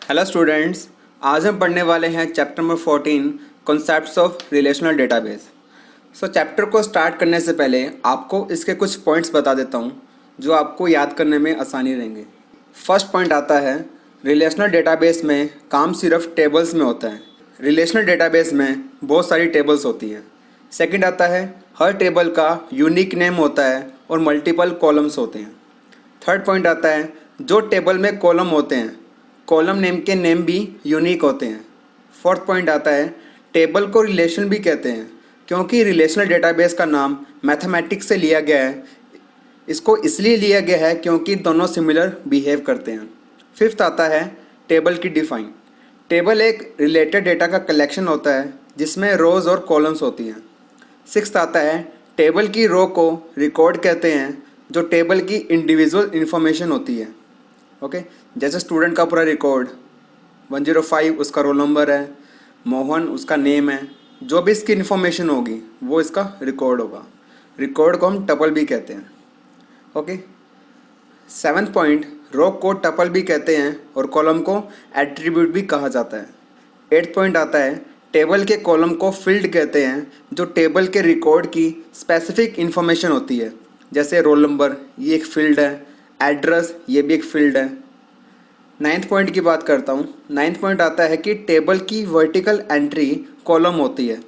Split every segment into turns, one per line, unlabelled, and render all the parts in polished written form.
Hello students, आज हम पढ़ने वाले हैं chapter number 14 concepts of relational database. Chapter को स्टार्ट करने से पहले आपको इसके कुछ पॉइंट्स बता देता हूँ जो आपको याद करने में आसानी रहेंगे। फर्स्ट पॉइंट आता है, रिलेशनल डेटाबेस में काम सिर्फ टेबल्स में होता है। रिलेशनल डेटाबेस में बहुत सारी टेबल्स होती हैं। सेकंड आता है, हर टेबल का यूनिक नेम होता है और मल्टीपल कॉलम्स होते हैं। थर्ड पॉइंट आता है, जो टेबल में कॉलम होते हैं कॉलम नेम के नेम भी यूनिक होते हैं। फोर्थ पॉइंट आता है, टेबल को रिलेशन भी कहते हैं क्योंकि रिलेशनल डेटाबेस का नाम मैथमेटिक्स से लिया गया है। इसको इसलिए लिया गया है क्योंकि दोनों सिमिलर बिहेव करते हैं। फिफ्थ आता है, टेबल की डिफाइन। टेबल एक रिलेटेड डेटा का कलेक्शन होता है जिसमें रोज और कॉलम्स होती हैं। सिक्स्थ आता है, टेबल की रो को रिकॉर्ड कहते हैं जो टेबल की इंडिविजुअल इन्फॉर्मेशन होती है। ओके, जैसे स्टूडेंट का पूरा रिकॉर्ड 105 उसका रोल नंबर है, मोहन उसका नेम है, जो भी इसकी इन्फॉर्मेशन होगी वो इसका रिकॉर्ड होगा। रिकॉर्ड को हम टपल भी कहते हैं। ओके, सेवन्थ पॉइंट, रो को टपल भी कहते हैं और कॉलम को एट्रीब्यूट भी कहा जाता है। एट्थ पॉइंट आता है, टेबल के कॉलम को फील्ड कहते हैं जो टेबल के रिकॉर्ड की स्पेसिफिक इन्फॉर्मेशन होती है। जैसे रोल नंबर, ये एक फील्ड है, एड्रेस ये भी एक फील्ड है। नाइन्थ पॉइंट की बात करता हूँ। नाइन्थ पॉइंट आता है कि टेबल की वर्टिकल एंट्री कॉलम होती है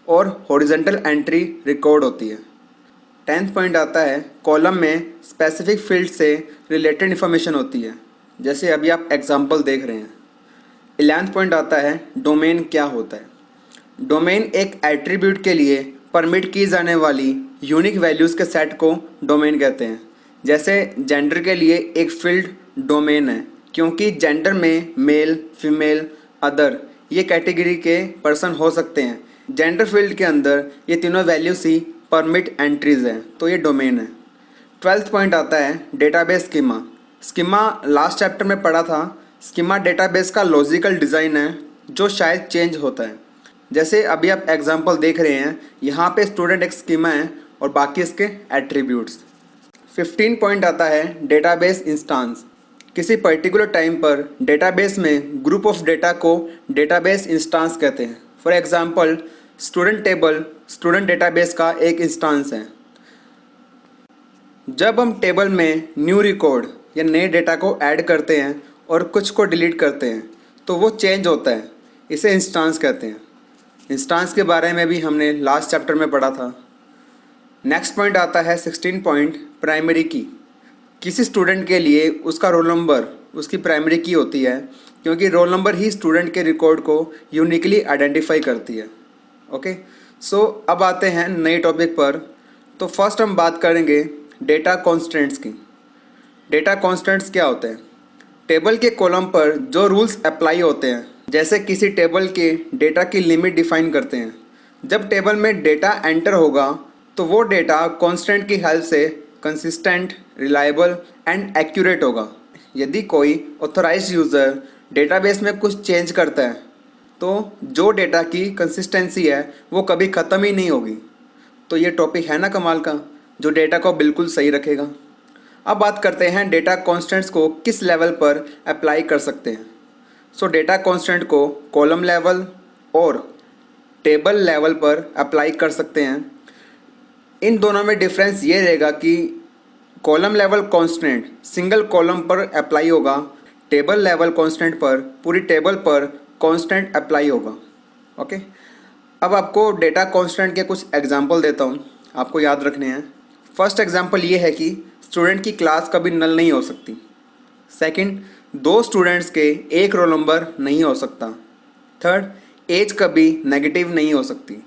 और हॉरिजॉन्टल एंट्री रिकॉर्ड होती है। टेंथ पॉइंट आता है, कॉलम में स्पेसिफिक फील्ड से रिलेटेड इन्फॉर्मेशन होती है, जैसे अभी आप एग्जांपल देख रहे हैं। 11th पॉइंट आता है, डोमेन क्या होता है। डोमेन एक एट्रीब्यूट के लिए परमिट की जाने वाली यूनिक वैल्यूज़ के सेट को डोमेन कहते हैं। जैसे जेंडर के लिए एक फील्ड डोमेन है क्योंकि जेंडर में मेल, फीमेल, अदर ये कैटेगरी के पर्सन हो सकते हैं। जेंडर फील्ड के अंदर ये तीनों वैल्यूज ही परमिट एंट्रीज हैं, तो ये डोमेन है। 12th पॉइंट आता है, database schema. Schema last chapter में पढ़ा था। स्कीमा डेटाबेस का लॉजिकल डिज़ाइन है जो शायद चेंज होता है। जैसे अभी आप एग्जांपल देख रहे हैं, यहाँ पे स्टूडेंट एक स्कीमा है और बाकी इसके एट्रीब्यूट्स। 15 पॉइंट आता है, डेटाबेस इंस्टांस। किसी पर्टिकुलर टाइम पर डेटाबेस में ग्रुप ऑफ डेटा को डेटाबेस इंस्टांस कहते हैं। For example, student table student database का एक इंस्टांस है। जब हम टेबल में न्यू रिकॉर्ड या नए डेटा को ऐड करते हैं और कुछ को डिलीट करते हैं तो वो चेंज होता है, इसे इंस्टांस कहते हैं। इंस्टांस के बारे में भी हमने लास्ट चैप्टर में पढ़ा था। नेक्स्ट पॉइंट आता है 16 पॉइंट, प्राइमरी की। किसी स्टूडेंट के लिए उसका रोल नंबर उसकी प्राइमरी की होती है क्योंकि रोल नंबर ही स्टूडेंट के रिकॉर्ड को यूनिकली आइडेंटिफाई करती है। ओके, सो अब आते हैं नए टॉपिक पर। तो फर्स्ट हम बात करेंगे डेटा कॉन्स्टेंट्स की। डेटा कॉन्स्टेंट्स क्या होते हैं? टेबल के कॉलम पर जो रूल्स अप्लाई होते हैं, जैसे किसी टेबल के डेटा की लिमिट डिफाइन करते हैं। जब टेबल में डेटा एंटर होगा तो वो डेटा कांस्टेंट की हेल्प से कंसिस्टेंट, रिलायबल एंड एक्यूरेट होगा। यदि कोई ऑथराइज्ड यूज़र डेटाबेस में कुछ चेंज करता है तो जो डेटा की कंसिस्टेंसी है वो कभी ख़त्म ही नहीं होगी। तो ये टॉपिक है ना कमाल का, जो डेटा को बिल्कुल सही रखेगा। अब बात करते हैं डेटा कॉन्स्टेंट्स को किस लेवल पर अप्लाई कर सकते हैं। डेटा कॉन्स्टेंट को कॉलम लेवल और टेबल लेवल पर अप्लाई कर सकते हैं। इन दोनों में डिफरेंस ये रहेगा कि column level constant single column पर अप्लाई होगा, टेबल लेवल कांस्टेंट पर पूरी टेबल पर कांस्टेंट अप्लाई होगा। ओके, अब आपको डेटा कांस्टेंट के कुछ एग्जांपल देता हूँ, आपको याद रखने हैं। फर्स्ट एग्जांपल ये है कि स्टूडेंट की क्लास कभी नल नहीं हो सकती। सेकंड, दो स्टूडेंट्स के एक रोल नंबर नहीं हो सकता। थर्ड, एज कभी नेगेटिव नहीं हो सकती।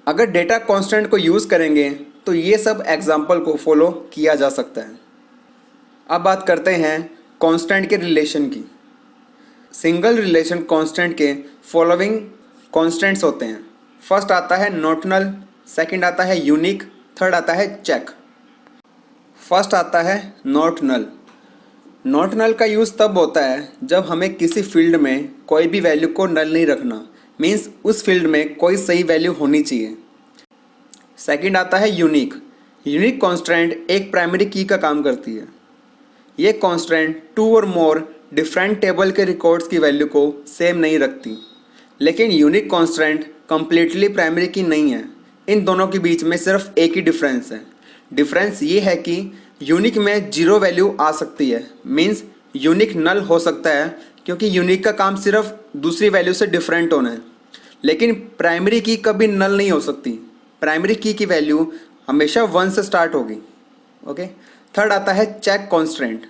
अगर डेटा कांस्टेंट को यूज़ करेंगे तो ये सब एग्जाम्पल को फॉलो किया जा सकता है। अब बात करते हैं कांस्टेंट के रिलेशन की। सिंगल रिलेशन कांस्टेंट के फॉलोइंग कांस्टेंट्स होते हैं। फर्स्ट आता है नोटनल, सेकंड आता है यूनिक, थर्ड आता है चेक। फर्स्ट आता है नॉट नल। नॉट नल का यूज़ तब होता है जब हमें किसी फील्ड में कोई भी वैल्यू को नल नहीं रखना, मीन्स उस फील्ड में कोई सही वैल्यू होनी चाहिए। सेकंड आता है यूनिक। यूनिक कॉन्स्टेंट एक प्राइमरी की का काम करती है। ये कॉन्स्टेंट टू और मोर डिफरेंट टेबल के रिकॉर्ड्स की वैल्यू को सेम नहीं रखती, लेकिन यूनिक कॉन्स्टेंट कम्प्लीटली प्राइमरी की नहीं है। इन दोनों के बीच में सिर्फ एक ही डिफरेंस है। डिफरेंस ये है कि यूनिक में जीरो वैल्यू आ सकती है, मीन्स यूनिक नल हो सकता है क्योंकि यूनिक का काम सिर्फ दूसरी वैल्यू से डिफरेंट होना है, लेकिन प्राइमरी की कभी नल नहीं हो सकती। प्राइमरी की वैल्यू हमेशा 1 से स्टार्ट होगी। ओके। थर्ड आता है चेक कॉन्स्टेंट।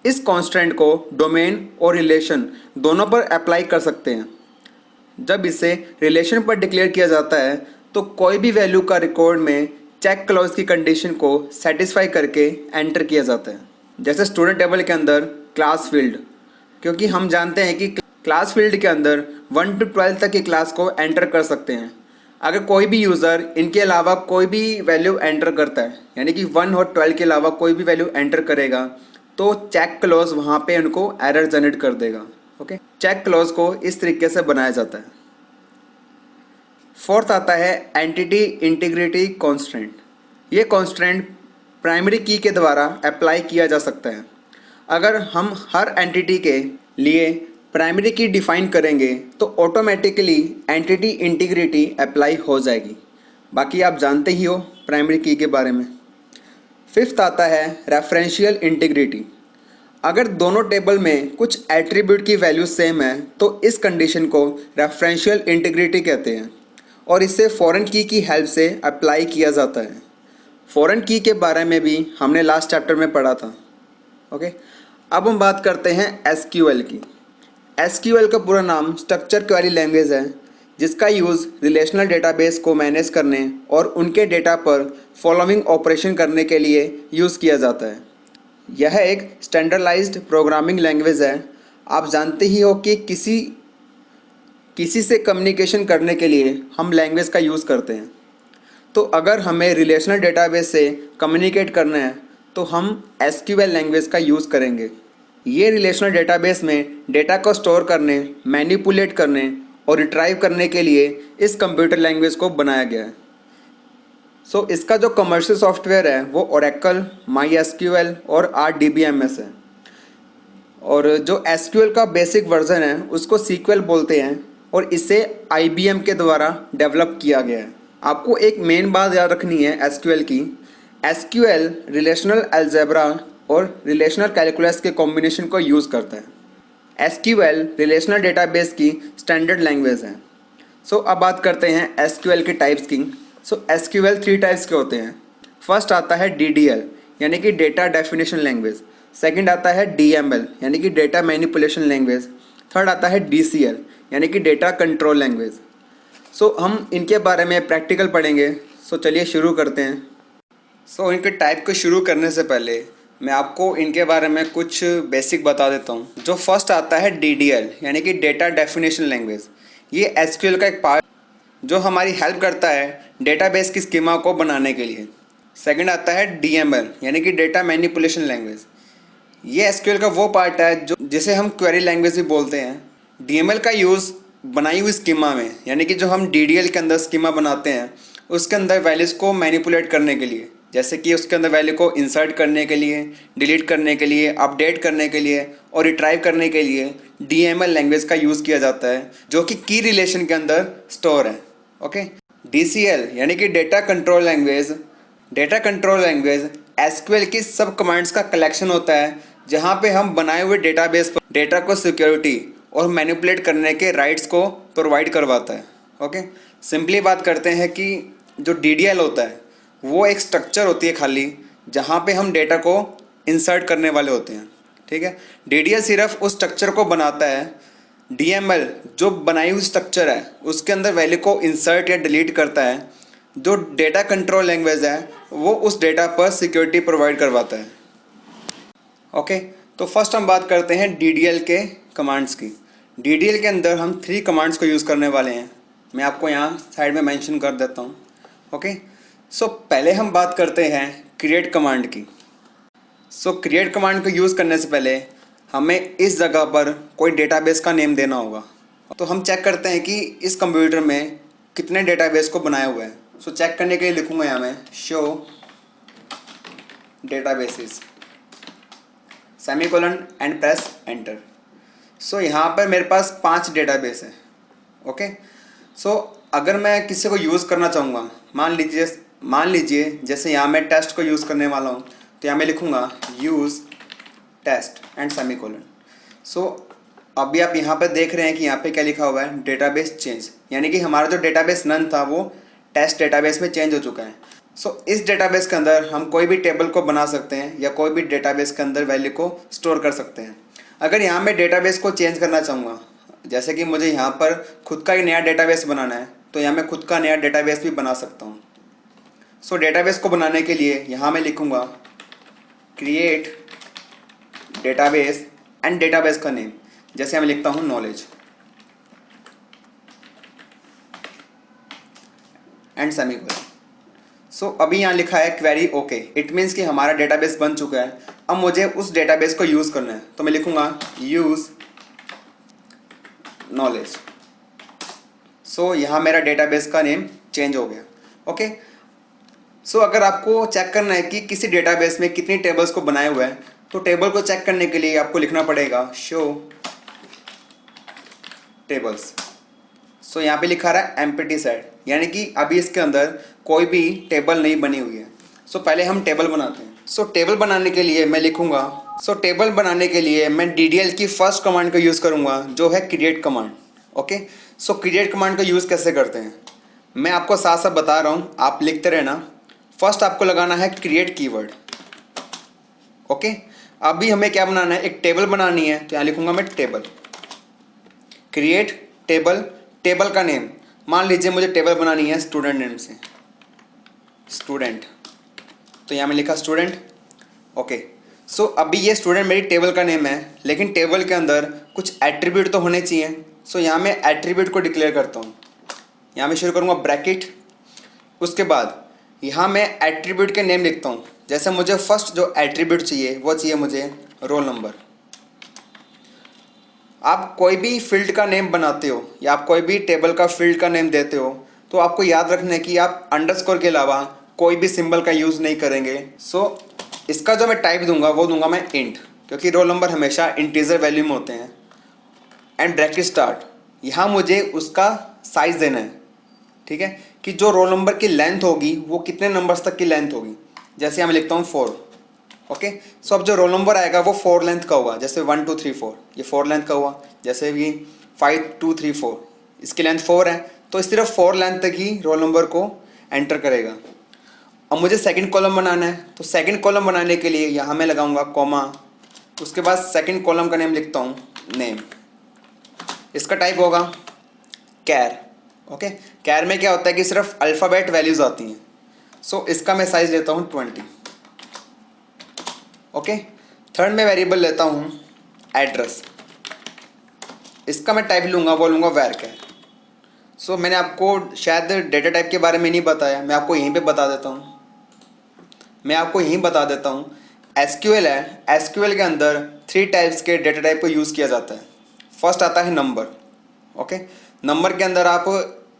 इस कॉन्स्टेंट को डोमेन और रिलेशन दोनों पर अप्लाई कर सकते हैं। जब इसे रिलेशन पर डिक्लेयर किया जाता है तो कोई भी वैल्यू का रिकॉर्ड में चेक क्लॉज की कंडीशन को सेटिस्फाई करके एंटर किया जाता है। जैसे स्टूडेंट टेबल के अंदर क्लास फील्ड, क्योंकि हम जानते हैं कि क्लास फील्ड के अंदर 1 to 12 तक की क्लास को एंटर कर सकते हैं। अगर कोई भी यूज़र इनके अलावा कोई भी वैल्यू एंटर करता है, यानी कि 1 और 12 के अलावा कोई भी वैल्यू एंटर करेगा, तो चेक क्लॉज वहाँ पे उनको एरर जनरेट कर देगा। ओके। चेक क्लॉज को इस तरीके से बनाया जाता है। फोर्थ आता है एंटिटी इंटीग्रिटी कॉन्स्टेंट। ये कॉन्स्टेंट प्राइमरी की के द्वारा अप्लाई किया जा सकता है। अगर हम हर एंटिटी के लिए प्राइमरी की डिफाइन करेंगे तो ऑटोमेटिकली एंटिटी इंटीग्रिटी अप्लाई हो जाएगी। बाकी आप जानते ही हो प्राइमरी की के बारे में। फिफ्थ आता है रेफरेंशियल इंटीग्रिटी। अगर दोनों टेबल में कुछ एट्रीब्यूट की वैल्यू सेम है तो इस कंडीशन को रेफरेंशियल इंटीग्रिटी कहते हैं और इसे फॉरेन की हेल्प से अप्लाई किया जाता है। फॉरेन की के बारे में भी हमने लास्ट चैप्टर में पढ़ा था। ओके। अब हम बात करते हैं एसक्यूएल की। एसक्यूएल का पूरा नाम स्ट्रक्चर क्वेरी लैंग्वेज है, जिसका यूज़ रिलेशनल डेटाबेस को मैनेज करने और उनके डेटा पर फॉलोइंग ऑपरेशन करने के लिए यूज़ किया जाता है। यह एक स्टैंडर्डाइज्ड प्रोग्रामिंग लैंग्वेज है। आप जानते ही हो कि किसी से कम्युनिकेशन करने के लिए हम लैंग्वेज का यूज़ करते हैं। तो अगर हमें रिलेशनल डेटाबेस से कम्युनिकेट करना है तो हम एसक्यूएल लैंग्वेज का यूज़ करेंगे। ये रिलेशनल डेटाबेस में डेटा को स्टोर करने, मैनिपुलेट करने और रिट्राइव करने के लिए इस कंप्यूटर लैंग्वेज को बनाया गया है। सो इसका जो कमर्शियल सॉफ्टवेयर है वो ओरेकल, माई और RDBMS है। और जो एसक्यूएल का बेसिक वर्जन है उसको सीक्वल बोलते हैं और इसे IBM के द्वारा डेवलप किया गया है। आपको एक मेन बात याद रखनी है एसक्यूएल की। एसक्यूएल रिलेशनल अलजेब्रा और रिलेशनल कैलकुलस के कॉम्बिनेशन को यूज़ करता है। एसक्यूएल रिलेशनल डेटाबेस की स्टैंडर्ड लैंग्वेज है। सो अब बात करते हैं एसक्यूएल के टाइप्स की। सो एसक्यूएल 3 टाइप्स के होते हैं। फर्स्ट आता है DDL यानी कि डेटा डेफिनेशन लैंग्वेज। सेकंड आता है DML यानी कि डेटा मैनिपुलेशन लैंग्वेज। थर्ड आता है DCL यानी कि डेटा कंट्रोल लैंग्वेज। सो हम इनके बारे में प्रैक्टिकल पढ़ेंगे। सो चलिए शुरू करते हैं। सो इनके टाइप को शुरू करने से पहले मैं आपको इनके बारे में कुछ बेसिक बता देता हूँ। जो फर्स्ट आता है DDL यानी कि डेटा डेफिनेशन लैंग्वेज। ये एसक्यूएल का एक पार्ट जो हमारी हेल्प करता है डेटाबेस की स्कीमा को बनाने के लिए। सेकंड आता है DML यानी कि डेटा मैनिपुलेशन लैंग्वेज। ये एसक्यूएल का वो पार्ट है जो जिसे हम क्वेरी लैंग्वेज भी बोलते हैं। DML का यूज़ बनाई हुई स्कीमा में, यानी कि जो हम DDL के अंदर स्कीमा बनाते हैं उसके अंदर वैल्यूज़ को मैनिपुलेट करने के लिए, जैसे कि उसके अंदर वैल्यू को इंसर्ट करने के लिए, डिलीट करने के लिए, अपडेट करने के लिए और रिट्राइव करने के लिए DML लैंग्वेज का यूज़ किया जाता है जो कि की रिलेशन के अंदर स्टोर है। ओके। DCL यानी कि data control language. Data control language SQL की सब कमांड्स का कलेक्शन होता है जहाँ पे हम बनाए हुए डेटाबेस पर डेटा को सिक्योरिटी और मैनिपुलेट करने के राइट्स को प्रोवाइड करवाता है। ओके। सिंपली बात करते हैं कि जो DDL होता है वो एक स्ट्रक्चर होती है खाली, जहाँ पे हम डेटा को इंसर्ट करने वाले होते हैं। ठीक है। DDL सिर्फ उस स्ट्रक्चर को बनाता है। DML जो बनाई हुई स्ट्रक्चर है उसके अंदर वैल्यू को इंसर्ट या डिलीट करता है। जो डेटा कंट्रोल लैंग्वेज है वो उस डेटा पर सिक्योरिटी प्रोवाइड करवाता है। ओके। तो फर्स्ट हम बात करते हैं DDL के कमांड्स की। DDL के अंदर हम 3 कमांड्स को यूज़ करने वाले हैं। मैं आपको यहाँ साइड में मेंशन कर देता हूँ। ओके। सो पहले हम बात करते हैं क्रिएट कमांड की। सो क्रिएट कमांड को यूज़ करने से पहले हमें इस जगह पर कोई डेटाबेस का नेम देना होगा। तो हम चेक करते हैं कि इस कंप्यूटर में कितने डेटाबेस को बनाया हुआ है। सो चेक करने के लिए लिखूँगा यहाँ मैं show databases semicolon and press enter. So यहाँ पर मेरे पास 5 डेटाबेस है। ओके, सो अगर मैं किसी को यूज़ करना चाहूँगा, मान लीजिए जैसे यहाँ मैं टेस्ट को यूज़ करने वाला हूँ, तो यहाँ मैं लिखूँगा use test and semicolon. So अभी आप यहाँ पर देख रहे हैं कि यहाँ पे क्या लिखा हुआ है, डेटाबेस चेंज, यानी कि हमारा जो डेटाबेस नन था वो टेस्ट डेटाबेस में चेंज हो चुका है। सो इस डेटाबेस के अंदर हम कोई भी टेबल को बना सकते हैं या कोई भी डेटाबेस के अंदर वैल्यू को स्टोर कर सकते हैं। अगर यहाँ मैं डेटाबेस को चेंज करना चाहूँगा, जैसे कि मुझे यहाँ पर खुद का ही नया डेटाबेस बनाना है, तो यहाँ मैं खुद का नया डेटाबेस भी बना सकता हूँ। सो डेटाबेस को बनाने के लिए यहाँ मैं लिखूँगा क्रिएट डेटाबेस एंड डेटाबेस का नेम, जैसे मैं लिखता हूँ नॉलेज एंड सेमीकोलन। सो अभी यहाँ लिखा है क्वेरी ओके, इट मीन्स कि हमारा डेटाबेस बन चुका है। अब मुझे उस डेटाबेस को यूज़ करना है, तो मैं लिखूँगा यूज़ नॉलेज। सो यहाँ मेरा डेटाबेस का नेम चेंज हो गया। ओके, सो अगर आपको चेक करना है कि किसी डेटाबेस में कितनी टेबल्स को बनाए हुए हैं, तो टेबल को चेक करने के लिए आपको लिखना पड़ेगा शो टेबल्स। सो यहाँ पे लिखा रहा है एम्प्टी सेट, यानी कि अभी इसके अंदर कोई भी टेबल नहीं बनी हुई है। सो पहले हम टेबल बनाते हैं। सो टेबल बनाने के लिए मैं लिखूँगा, टेबल बनाने के लिए मैं DDL की फर्स्ट कमांड का यूज़ करूँगा, जो है क्रिएट कमांड। ओके, सो क्रिएट कमांड का यूज़ कैसे करते हैं मैं आपको साथ साथ बता रहा हूँ, आप लिखते रहना। फर्स्ट आपको लगाना है क्रिएट कीवर्ड। ओके, अभी हमें क्या बनाना है, एक टेबल बनानी है, तो यहाँ लिखूँगा मैं टेबल, क्रिएट टेबल, टेबल का नेम मान लीजिए मुझे टेबल बनानी है स्टूडेंट नेम से, स्टूडेंट, तो यहाँ मैं लिखा स्टूडेंट। ओके, सो अभी ये स्टूडेंट मेरी टेबल का नेम है, लेकिन टेबल के अंदर कुछ एट्रीब्यूट तो होने चाहिए। सो यहाँ मैं एट्रीब्यूट को डिक्लेयर करता हूँ, यहाँ मैं शुरू करूँगा ब्रैकेट, उसके बाद यहाँ मैं एट्रीब्यूट के नेम लिखता हूँ। जैसे मुझे फर्स्ट जो एट्रीब्यूट चाहिए वो चाहिए मुझे रोल नंबर। आप कोई भी फील्ड का नेम बनाते हो या आप कोई भी टेबल का फील्ड का नेम देते हो, तो आपको याद रखना है कि आप अंडरस्कोर के अलावा कोई भी सिंबल का यूज़ नहीं करेंगे। सो इसका जो मैं टाइप दूंगा वो दूंगा मैं इंट, क्योंकि रोल नंबर हमेशा इंटीजर वैल्यू में होते हैं। एंड ब्रैकेट स्टार्ट, यहाँ मुझे उसका साइज़ देना है, ठीक है, कि जो रोल नंबर की लेंथ होगी वो कितने नंबर्स तक की लेंथ होगी। जैसे मैं लिखता हूँ 4। ओके, सो अब जो रोल नंबर आएगा वो 4 लेंथ का होगा, जैसे 1 2 3 4 ये 4 लेंथ का हुआ। जैसे भी 5 2 3 4 इसकी लेंथ 4 है, तो सिर्फ 4 लेंथ तक ही रोल नंबर को एंटर करेगा। अब मुझे सेकंड कॉलम बनाना है, तो सेकंड कॉलम बनाने के लिए यहाँ मैं लगाऊंगा कॉमा, उसके बाद सेकंड कॉलम का नेम लिखता हूँ नेम, इसका टाइप होगा कैर। ओके, कैर में क्या होता है कि सिर्फ अल्फ़ाबेट वैल्यूज़ आती हैं। सो इसका मैं साइज़ लेता हूँ 20। ओके, थर्ड में वेरिएबल लेता हूँ एड्रेस, इसका मैं टाइप लूँगा, वो लूँगा वैर कैर। सो मैंने आपको शायद डेटा टाइप के बारे में नहीं बताया, मैं आपको यहीं पे बता देता हूँ, एसक्यूएल है, एसक्यूएल के अंदर 3 टाइप्स के डेटा टाइप को यूज़ किया जाता है। फर्स्ट आता है नंबर। ओके, नंबर के अंदर आप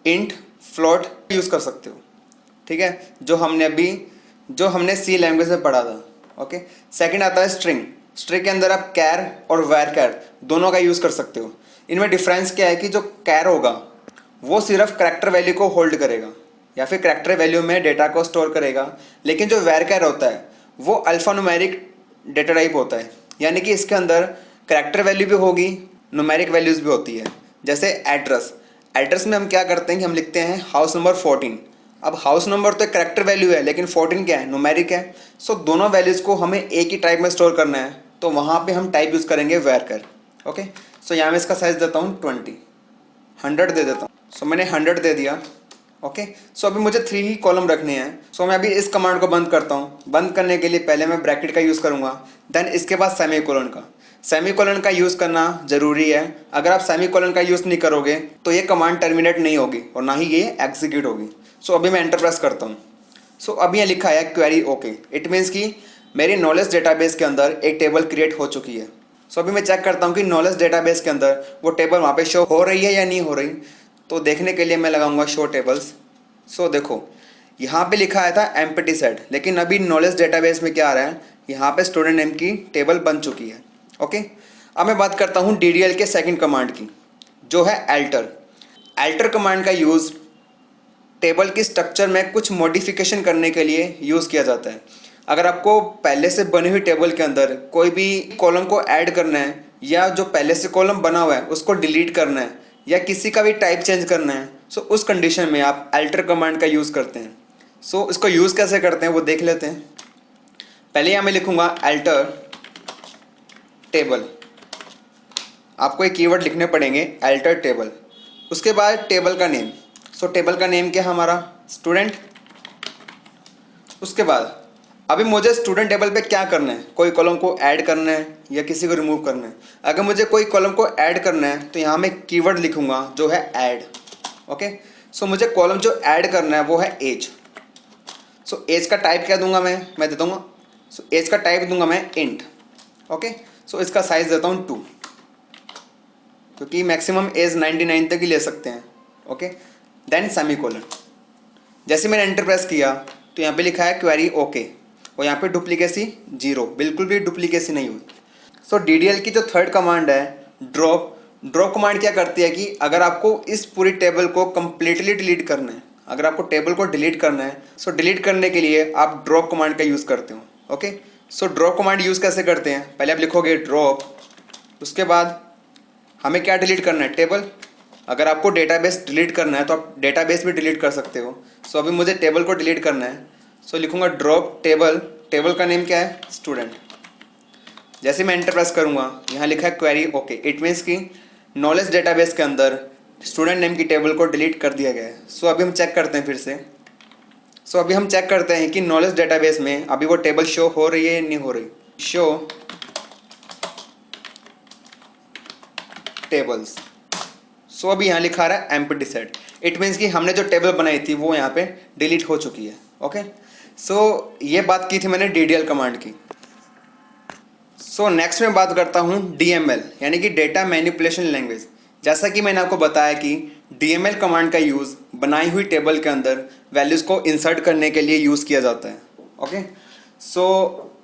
इंट फ्लोट यूज़ कर सकते हो, ठीक है, जो हमने सी लैंग्वेज में पढ़ा था। ओके, सेकंड आता है स्ट्रिंग, स्ट्रिंग के अंदर आप कैर और वैर कैर दोनों का यूज़ कर सकते हो। इनमें डिफरेंस क्या है कि जो कैर होगा वो सिर्फ करैक्टर वैल्यू को होल्ड करेगा या फिर करैक्टर वैल्यू में डेटा को स्टोर करेगा, लेकिन जो वैर कैर होता है वो अल्फ़ा न्यूमेरिक डेटा टाइप होता है, यानी कि इसके अंदर करैक्टर वैल्यू भी होगी, न्यूमेरिक वैल्यूज़ भी होती है। जैसे एड्रेस में हम क्या करते हैं कि हम लिखते हैं हाउस नंबर 14। अब हाउस नंबर तो एक करैक्टर वैल्यू है, लेकिन 14 क्या है, न्यूमेरिक है। सो दोनों वैल्यूज़ को हमें एक ही टाइप में स्टोर करना है, तो वहाँ पे हम टाइप यूज़ करेंगे वैरकर। ओके, सो यहाँ मैं इसका साइज़ देता हूँ 20, 100 दे देता हूँ। सो मैंने 100 दे दिया। ओके, सो अभी मुझे 3 ही कॉलम रखने हैं। सो मैं अभी इस कमांड को बंद करता हूँ। बंद करने के लिए पहले मैं ब्रैकेट का यूज़ करूँगा, देन इसके बाद सेमीकोलन का। सेमीकोलन का यूज़ करना ज़रूरी है, अगर आप सेमीकोलन का यूज़ नहीं करोगे तो ये कमांड टर्मिनेट नहीं होगी और ना ही ये एग्जीक्यूट होगी। सो अभी मैं एंटर प्रेस करता हूँ। सो अभी यहाँ लिखा है क्वेरी ओके, इट मीन्स कि मेरी नॉलेज डेटाबेस के अंदर एक टेबल क्रिएट हो चुकी है। सो अभी मैं चेक करता हूँ कि नॉलेज डेटाबेस के अंदर वो टेबल वहाँ पे शो हो रही है या नहीं हो रही। तो देखने के लिए मैं लगाऊंगा शो टेबल्स। सो देखो यहाँ पे लिखा आया था एम्प्टी सेट, लेकिन अभी नॉलेज डेटाबेस में क्या आ रहा है, यहाँ पे स्टूडेंट नेम की टेबल बन चुकी है। ओके, अब मैं बात करता हूँ DDL के सेकंड कमांड की, जो है अल्टर। अल्टर कमांड का यूज़ टेबल की स्ट्रक्चर में कुछ मॉडिफिकेशन करने के लिए यूज़ किया जाता है। अगर आपको पहले से बनी हुई टेबल के अंदर कोई भी कॉलम को ऐड करना है, या जो पहले से कॉलम बना हुआ है उसको डिलीट करना है, या किसी का भी टाइप चेंज करना है, सो उस कंडीशन में आप अल्टर कमांड का यूज़ करते हैं। सो इसको यूज़ कैसे करते हैं वो देख लेते हैं। पहले यहाँ मैं लिखूँगा अल्टर टेबल। आपको एक कीवर्ड लिखने पड़ेंगे, अल्टर टेबल। उसके बाद टेबल का नेम। सो टेबल का नेम क्या है हमारा, स्टूडेंट। उसके बाद अभी मुझे स्टूडेंट टेबल पे क्या करना है, कोई कॉलम को ऐड करना है या किसी को रिमूव करना है। अगर मुझे कोई कॉलम को ऐड करना है तो यहाँ मैं कीवर्ड लिखूँगा जो है ऐड। ओके, सो मुझे कॉलम जो ऐड करना है वो है एज। सो एज का टाइप क्या दूंगा मैं दे दूँगा, सो एज का टाइप दूंगा मैं इंट। ओके, सो इसका साइज देता हूँ 2, क्योंकि मैक्सिमम एज 99 तक ही ले सकते हैं। Okay, then semicolon. जैसे मैंने एंटर प्रेस किया तो यहाँ पे लिखा है क्वेरी ओके, और यहाँ पे डुप्लीकेसी 0, बिल्कुल भी डुप्लीकेसी नहीं हुई। सो DDL की जो थर्ड कमांड है ड्रॉप कमांड क्या करती है कि अगर आपको इस पूरी टेबल को कम्प्लीटली डिलीट करना है, अगर आपको टेबल को डिलीट करना है, सो डिलीट करने के लिए आप ड्रॉप कमांड का यूज़ करते हो। Okay, so drop command use कैसे करते हैं, पहले आप लिखोगे ड्रॉप, उसके बाद हमें क्या डिलीट करना है, टेबल। अगर आपको डेटाबेस डिलीट करना है तो आप डेटाबेस भी डिलीट कर सकते हो। सो अभी मुझे टेबल को डिलीट करना है, सो लिखूंगा ड्रॉप टेबल। टेबल का नेम क्या है, स्टूडेंट। जैसे मैं एंटर प्रेस करूंगा यहाँ लिखा है क्वेरी ओके, इट मीन्स कि नॉलेज डेटाबेस के अंदर स्टूडेंट नेम की टेबल को डिलीट कर दिया गया है। सो अभी हम चेक करते हैं फिर से। सो अभी हम चेक करते हैं कि नॉलेज डेटाबेस में अभी वो टेबल शो हो रही है या नहीं हो रही। Show tables. सो अभी यहाँ लिखा रहा है एम्प्टी सेट, इट मीन्स कि हमने जो टेबल बनाई थी वो यहाँ पे डिलीट हो चुकी है। ओके, सो ये बात की थी मैंने DDL कमांड की। सो नेक्स्ट मैं बात करता हूँ DML, यानी कि डेटा मैनिपुलेशन लैंग्वेज। जैसा कि मैंने आपको बताया कि DML कमांड का यूज़ बनाई हुई टेबल के अंदर वैल्यूज़ को इंसर्ट करने के लिए यूज़ किया जाता है। ओके, सो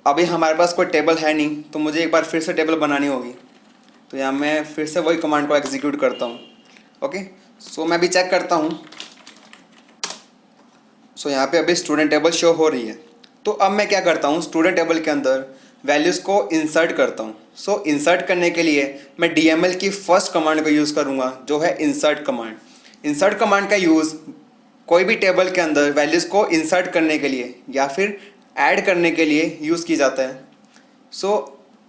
अभी हमारे पास कोई टेबल है नहीं, तो मुझे एक बार फिर से टेबल बनानी होगी। तो यहाँ मैं फिर से वही कमांड को एग्जीक्यूट करता हूँ। ओके, सो मैं अभी चेक करता हूँ। सो यहाँ पे अभी स्टूडेंट टेबल शो हो रही है। तो अब मैं क्या करता हूँ, स्टूडेंट टेबल के अंदर वैल्यूज़ को इंसर्ट करता हूँ। सो इंसर्ट करने के लिए मैं DML की फर्स्ट कमांड का यूज़ करूँगा जो है इंसर्ट कमांड। इंसर्ट कमांड का यूज़ कोई भी टेबल के अंदर वैल्यूज़ को इंसर्ट करने के लिए या फिर ऐड करने के लिए यूज़ की जाता है। सो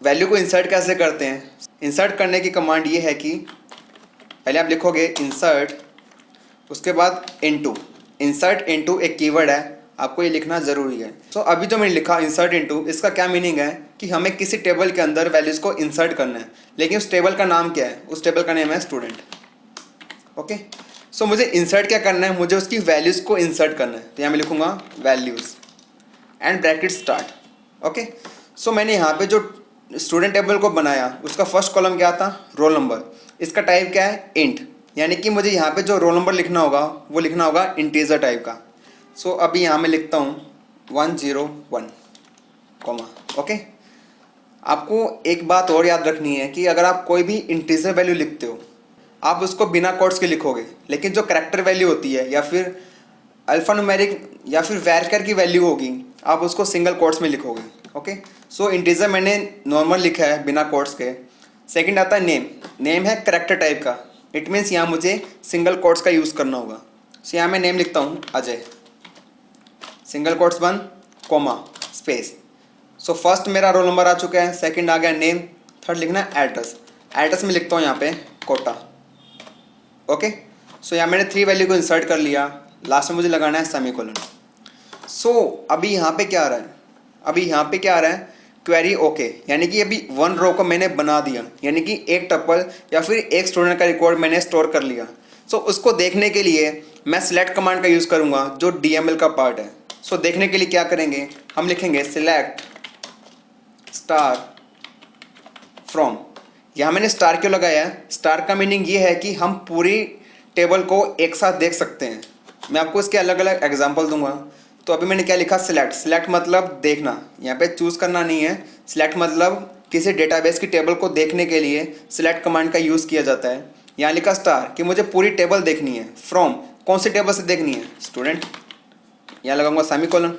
वैल्यू को इंसर्ट कैसे करते हैं, इंसर्ट करने की कमांड ये है कि पहले आप लिखोगे इंसर्ट, उसके बाद इनटू। इंसर्ट इनटू एक कीवर्ड है, आपको ये लिखना ज़रूरी है। सो अभी जो मैंने लिखा इंसर्ट इनटू, इसका क्या मीनिंग है कि हमें किसी टेबल के अंदर वैल्यूज़ को इंसर्ट करना है, लेकिन उस टेबल का नाम क्या है, उस टेबल का नेम है स्टूडेंट। ओके, सो मुझे इंसर्ट क्या करना है, मुझे उसकी वैल्यूज़ को इंसर्ट करना है। तो यहाँ मैं लिखूँगा values and bracket start. Okay, so मैंने यहाँ पे जो स्टूडेंट टेबल को बनाया उसका फर्स्ट कॉलम क्या था, रोल नंबर। इसका टाइप क्या है, इंट, यानी कि मुझे यहाँ पे जो रोल नंबर लिखना होगा वो लिखना होगा इंटीजर टाइप का। सो अभी यहाँ मैं लिखता हूँ 101 कॉमा। ओके, आपको एक बात और याद रखनी है कि अगर आप कोई भी इंटीजर वैल्यू लिखते हो आप उसको बिना कोट्स के लिखोगे, लेकिन जो करैक्टर वैल्यू होती है या फिर अल्फान्यूमेरिक या फिर वैरकर की वैल्यू होगी आप उसको सिंगल कोट्स में लिखोगे। ओके, सो इंटीजर मैंने नॉर्मल लिखा है बिना कोट्स के। सेकंड आता है नेम। नेम है करैक्टर टाइप का, इट मीन्स यहाँ मुझे सिंगल कोट्स का यूज़ करना होगा। सो यहाँ मैं नेम लिखता हूँ अजय, सिंगल कोट्स बंद, कोमा, स्पेस। सो फर्स्ट मेरा रोल नंबर आ चुका है, सेकंड आ गया नेम, थर्ड लिखना है एड्रेस। एड्रेस में लिखता हूँ यहाँ पे कोटा। ओके, सो यहाँ मैंने 3 वैल्यू को इंसर्ट कर लिया, लास्ट में मुझे लगाना है सेमीकोलन। सो अभी यहाँ पे क्या आ रहा है, अभी यहाँ पे क्या आ रहा है, क्वेरी ओके, यानी कि अभी 1 रो को मैंने बना दिया, यानी कि एक टपल या फिर एक स्टूडेंट का रिकॉर्ड मैंने स्टोर कर लिया। सो उसको देखने के लिए मैं सिलेक्ट कमांड का यूज़ करूँगा जो DML का पार्ट है। सो देखने के लिए क्या करेंगे, हम लिखेंगे सिलेक्ट स्टार फ्रॉम। यहाँ मैंने स्टार क्यों लगाया है, स्टार का मीनिंग ये है कि हम पूरी टेबल को एक साथ देख सकते हैं। मैं आपको इसके अलग अलग एग्जांपल दूंगा। तो अभी मैंने क्या लिखा, सिलेक्ट। सिलेक्ट मतलब देखना, यहाँ पे चूज़ करना नहीं है। सिलेक्ट मतलब किसी डेटाबेस की टेबल को देखने के लिए सिलेक्ट कमांड का यूज़ किया जाता है। यहाँ लिखा स्टार कि मुझे पूरी टेबल देखनी है, फ्रॉम कौन सी टेबल से देखनी है, स्टूडेंट, यहाँ लगाऊंगा सेमीकोलन।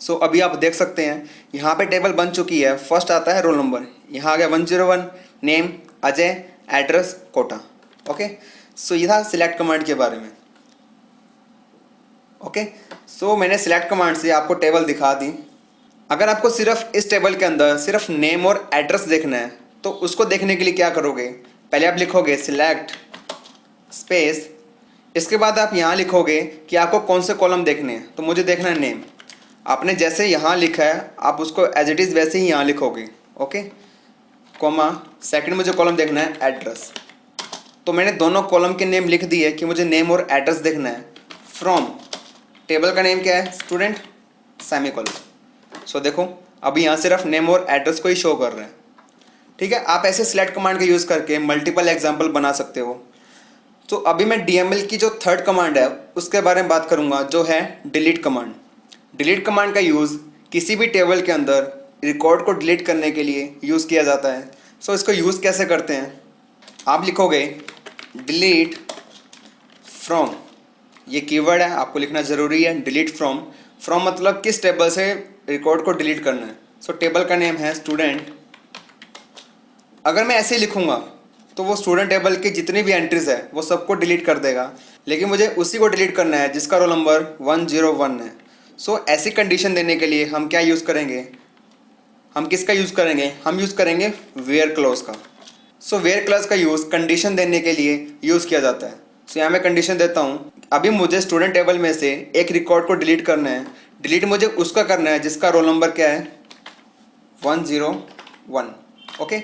सो अभी आप देख सकते हैं यहाँ पे टेबल बन चुकी है। फर्स्ट आता है रोल नंबर, यहाँ आ गया 101, name Ajay, address Kota. Okay, so ये था सिलेक्ट कमांड के बारे में। ओके, सो मैंने सिलेक्ट कमांड से आपको टेबल दिखा दी। अगर आपको सिर्फ इस टेबल के अंदर सिर्फ नेम और एड्रेस देखना है तो उसको देखने के लिए क्या करोगे, पहले आप लिखोगे सिलेक्ट स्पेस, इसके बाद आप यहाँ लिखोगे कि आपको कौन से कॉलम देखने हैं। तो मुझे देखना है नेम, आपने जैसे यहाँ लिखा है आप उसको एज इट इज़ वैसे ही यहाँ लिखोगे। ओके, कॉमा सेकंड मुझे कॉलम देखना है एड्रेस, तो मैंने दोनों कॉलम के नेम लिख दिए कि मुझे नेम और एड्रेस देखना है। फ्रॉम टेबल का नेम क्या है, स्टूडेंट, सेमीकोलन। सो देखो अभी यहाँ सिर्फ नेम और एड्रेस को ही शो कर रहे हैं। ठीक है, आप ऐसे सिलेक्ट कमांड का यूज़ करके मल्टीपल एग्जाम्पल बना सकते हो। तो अभी मैं DML की जो थर्ड कमांड है उसके बारे में बात करूँगा, जो है डिलीट कमांड। डिलीट कमांड का यूज़ किसी भी टेबल के अंदर रिकॉर्ड को डिलीट करने के लिए यूज़ किया जाता है। सो इसको यूज़ कैसे करते हैं, आप लिखोगे डिलीट फ्रॉम, ये कीवर्ड है आपको लिखना ज़रूरी है। डिलीट फ्रॉम, फ्रॉम मतलब किस टेबल से रिकॉर्ड को डिलीट करना है। सो टेबल का नेम है स्टूडेंट। अगर मैं ऐसे ही लिखूंगा तो वो स्टूडेंट टेबल की जितनी भी एंट्रीज है वो सबको डिलीट कर देगा, लेकिन मुझे उसी को डिलीट करना है जिसका रोल नंबर 101 है। सो ऐसी कंडीशन देने के लिए हम क्या यूज़ करेंगे, हम किसका यूज़ करेंगे, हम यूज़ करेंगे वेयर क्लॉज का। सो वेयर क्लॉज का यूज़ कंडीशन देने के लिए यूज़ किया जाता है। सो यहाँ मैं कंडीशन देता हूँ, अभी मुझे स्टूडेंट टेबल में से एक रिकॉर्ड को डिलीट करना है। डिलीट मुझे उसका करना है जिसका रोल नंबर क्या है, 101। ओके,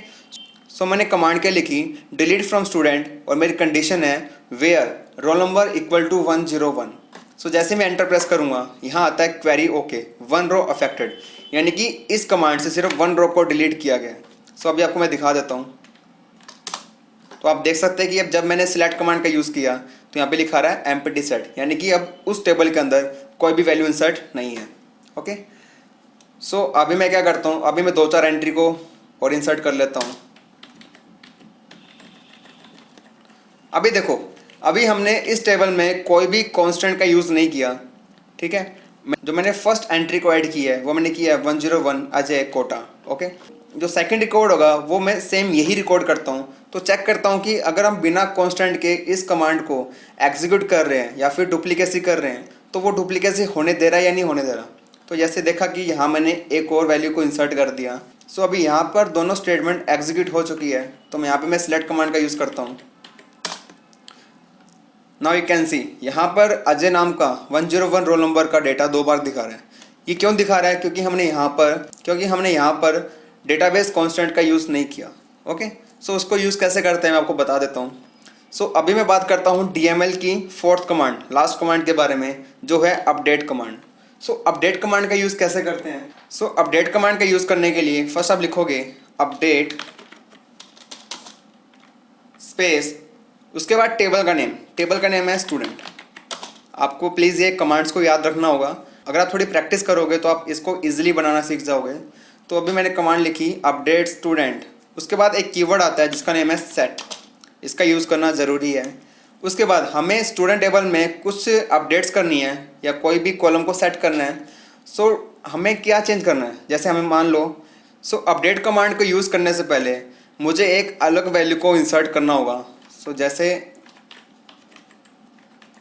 सो मैंने कमांड क्या लिखी, डिलीट फ्रॉम स्टूडेंट, और मेरी कंडीशन है where roll number equal to 101। So जैसे मैं एंटर प्रेस करूँगा यहाँ आता है क्वेरी ओके, 1 रो अफेक्टेड, यानी कि इस कमांड से सिर्फ 1 रो को डिलीट किया गया। सो अभी आपको मैं दिखा देता हूँ। तो आप देख सकते हैं कि अब जब मैंने सिलेक्ट कमांड का यूज़ किया तो यहाँ पे लिखा रहा है एम्प्टी सेट, यानी कि अब उस टेबल के अंदर कोई भी वैल्यू इंसर्ट नहीं है। ओके, सो अभी मैं क्या करता हूँ, अभी मैं 2-4 एंट्री को और इंसर्ट कर लेता हूँ। अभी देखो, अभी हमने इस टेबल में कोई भी कांस्टेंट का यूज़ नहीं किया। ठीक है, जो मैंने फर्स्ट एंट्री को ऐड की है वो मैंने किया है 101 अजय कोटा। ओके, जो सेकंड रिकॉर्ड होगा वो मैं सेम यही रिकॉर्ड करता हूँ। तो चेक करता हूँ कि अगर हम बिना कांस्टेंट के इस कमांड को एग्जीक्यूट कर रहे हैं या फिर डुप्लीकेसी कर रहे हैं तो वो डुप्लीकेसी होने दे रहा है या नहीं होने दे रहा। तो जैसे देखा कि यहाँ मैंने एक और वैल्यू को इंसर्ट कर दिया। सो अभी यहाँ पर दोनों स्टेटमेंट एग्जीक्यूट हो चुकी है। तो यहाँ पर मैं सिलेक्ट कमांड का यूज़ करता हूँ। नाउ यू कैन सी यहाँ पर अजय नाम का 101 रोल नंबर का डेटा 2 बार दिखा रहा है। ये क्यों दिखा रहा है, क्योंकि हमने यहाँ पर डेटाबेस कांस्टेंट का यूज़ नहीं किया। ओके, सो उसको यूज़ कैसे करते हैं मैं आपको बता देता हूँ। सो अभी मैं बात करता हूँ DML की फोर्थ कमांड, लास्ट कमांड के बारे में, जो है अपडेट कमांड। सो अपडेट कमांड का यूज़ कैसे करते हैं। सो अपडेट कमांड का यूज़ करने के लिए फर्स्ट आप लिखोगे अपडेट स्पेस, उसके बाद टेबल का नेम है स्टूडेंट। आपको प्लीज़ ये कमांड्स को याद रखना होगा, अगर आप थोड़ी प्रैक्टिस करोगे तो आप इसको इजीली बनाना सीख जाओगे। तो अभी मैंने कमांड लिखी अपडेट स्टूडेंट, उसके बाद एक कीवर्ड आता है जिसका नेम है सेट, इसका यूज़ करना ज़रूरी है। उसके बाद हमें स्टूडेंट टेबल में कुछ अपडेट्स करनी है या कोई भी कॉलम को सेट करना है। सो हमें क्या चेंज करना है, जैसे हमें मान लो अपडेट कमांड को यूज़ करने से पहले मुझे एक अलग वैल्यू को इंसर्ट करना होगा। सो जैसे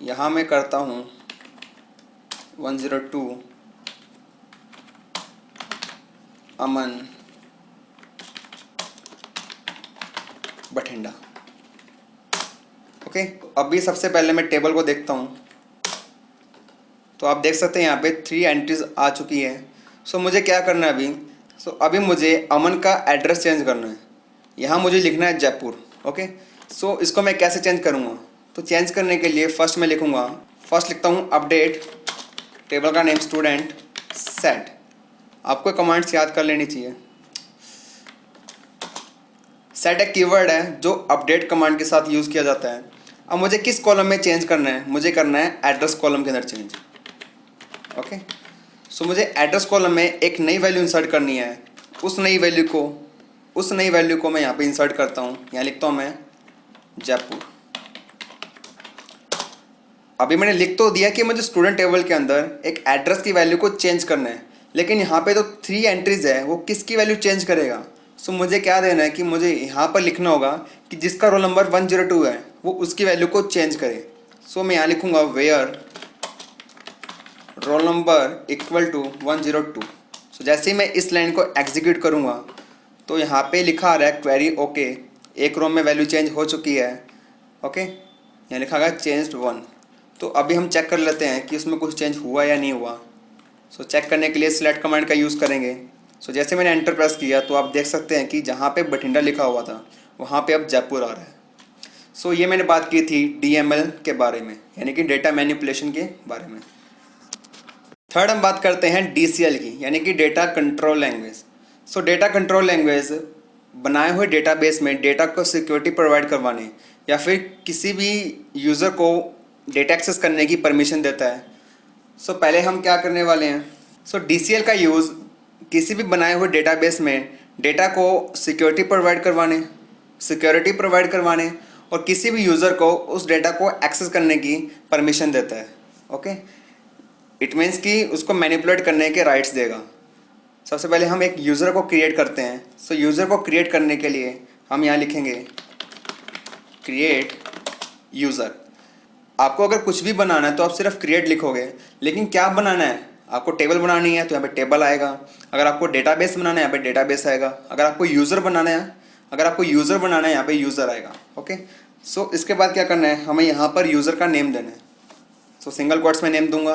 यहाँ मैं करता हूँ 102 अमन बठिंडा। ओके, अभी सबसे पहले मैं टेबल को देखता हूँ तो आप देख सकते हैं यहाँ पे 3 एंट्रीज आ चुकी है। सो मुझे क्या करना है अभी, अभी मुझे अमन का एड्रेस चेंज करना है। यहाँ मुझे लिखना है जयपुर। ओके, सो इसको मैं कैसे चेंज करूँगा, तो चेंज करने के लिए फर्स्ट मैं लिखूँगा, फर्स्ट लिखता हूँ अपडेट टेबल का नेम स्टूडेंट सेट। आपको कमांड्स याद कर लेनी चाहिए। सेट एक कीवर्ड है जो अपडेट कमांड के साथ यूज़ किया जाता है। अब मुझे किस कॉलम में चेंज करना है, मुझे करना है एड्रेस कॉलम के अंदर चेंज। ओके, सो मुझे एड्रेस कॉलम में एक नई वैल्यू इंसर्ट करनी है। उस नई वैल्यू को उस नई वैल्यू को मैं यहाँ पे इंसर्ट करता हूँ। यहाँ लिखता हूँ मैं जयपुर। अभी मैंने लिख तो दिया कि मुझे स्टूडेंट टेबल के अंदर एक एड्रेस की वैल्यू को चेंज करना है, लेकिन यहाँ पे तो 3 एंट्रीज है, वो किसकी वैल्यू चेंज करेगा। सो मुझे क्या देना है कि मुझे यहाँ पर लिखना होगा कि जिसका रोल नंबर 102 है वो उसकी वैल्यू को चेंज करे। सो मैं यहाँ लिखूँगा where roll number equal to 102। So जैसे ही मैं इस लाइन को एग्जीक्यूट करूँगा तो यहाँ पे लिखा आ रहा है क्वेरी ओके, एक रो में वैल्यू चेंज हो चुकी है। ओके, यहाँ लिखा गया चेंज्ड 1। तो अभी हम चेक कर लेते हैं कि उसमें कुछ चेंज हुआ या नहीं हुआ। सो चेक करने के लिए सिलेक्ट कमांड का यूज़ करेंगे। सो जैसे मैंने एंटर प्रेस किया तो आप देख सकते हैं कि जहाँ पे बठिंडा लिखा हुआ था वहाँ पे अब जयपुर आ रहा है। सो ये मैंने बात की थी DML के बारे में, यानी कि डेटा मैनिपुलेशन के बारे में। थर्ड हम बात करते हैं DCL की, यानी कि डेटा कंट्रोल लैंग्वेज। सो डेटा कंट्रोल लैंग्वेज बनाए हुए डेटाबेस में डेटा को सिक्योरिटी प्रोवाइड करवाने या फिर किसी भी यूज़र को डेटा एक्सेस करने की परमिशन देता है। सो पहले हम क्या करने वाले हैं। सो DCL का यूज़ किसी भी बनाए हुए डेटाबेस में डेटा को सिक्योरिटी प्रोवाइड करवाने और किसी भी यूज़र को उस डेटा को एक्सेस करने की परमिशन देता है। ओके, इट मीन्स कि उसको मैनिपुलेट करने के राइट्स देगा। सबसे पहले हम एक यूज़र को क्रिएट करते हैं। सो यूज़र को क्रिएट करने के लिए हम यहाँ लिखेंगे क्रिएट यूज़र। आपको अगर कुछ भी बनाना है तो आप सिर्फ क्रिएट लिखोगे, लेकिन क्या बनाना है, आपको टेबल बनानी है तो यहाँ पे टेबल आएगा। अगर आपको डेटाबेस बनाना है यहाँ पे डेटाबेस आएगा। अगर आपको यूज़र बनाना है यहाँ पे यूज़र आएगा। ओके, सो इसके बाद क्या करना है, हमें यहाँ पर यूज़र का नेम देना है। सो सिंगल कोट्स में नेम दूंगा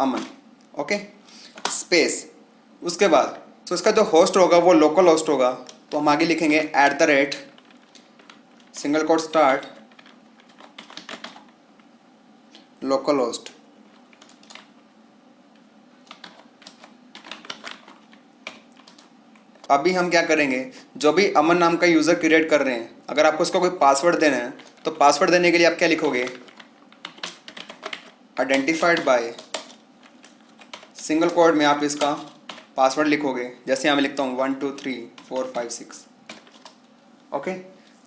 अमन। Okay, space. उसके बाद सो इसका जो होस्ट होगा वो लोकल होस्ट होगा, तो हम आगे लिखेंगे @ single quote start local host. अभी हम क्या करेंगे, जो भी अमन नाम का यूज़र क्रिएट कर रहे हैं, अगर आपको उसको कोई पासवर्ड देना है तो पासवर्ड देने के लिए आप क्या लिखोगे, आइडेंटिफाइड बाय सिंगल कोड में आप इसका पासवर्ड लिखोगे। जैसे यहाँ मैं लिखता हूँ 1 2 3 4 5 6। ओके,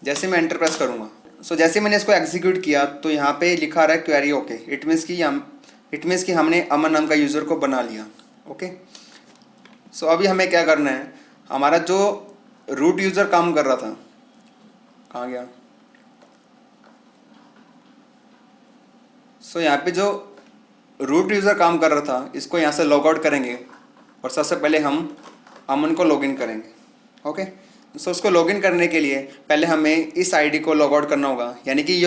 जैसे मैं एंटर प्रेस करूँगा सो जैसे मैंने इसको एग्जीक्यूट किया तो यहाँ पे लिखा आ रहा है क्वेरी ओके। इट मीन्स कि हमने अमन नाम का यूज़र को बना लिया। ओके, सो अभी हमें क्या करना है, हमारा जो रूट यूज़र काम कर रहा था, कहाँ गया। सो यहाँ पे जो रूट यूज़र काम कर रहा था इसको यहाँ से लॉग आउट करेंगे और सबसे पहले हम अमन को लॉगिन करेंगे। ओके, सो उसको लॉगिन करने के लिए पहले हमें इस आईडी को लॉग आउट करना होगा, यानी कि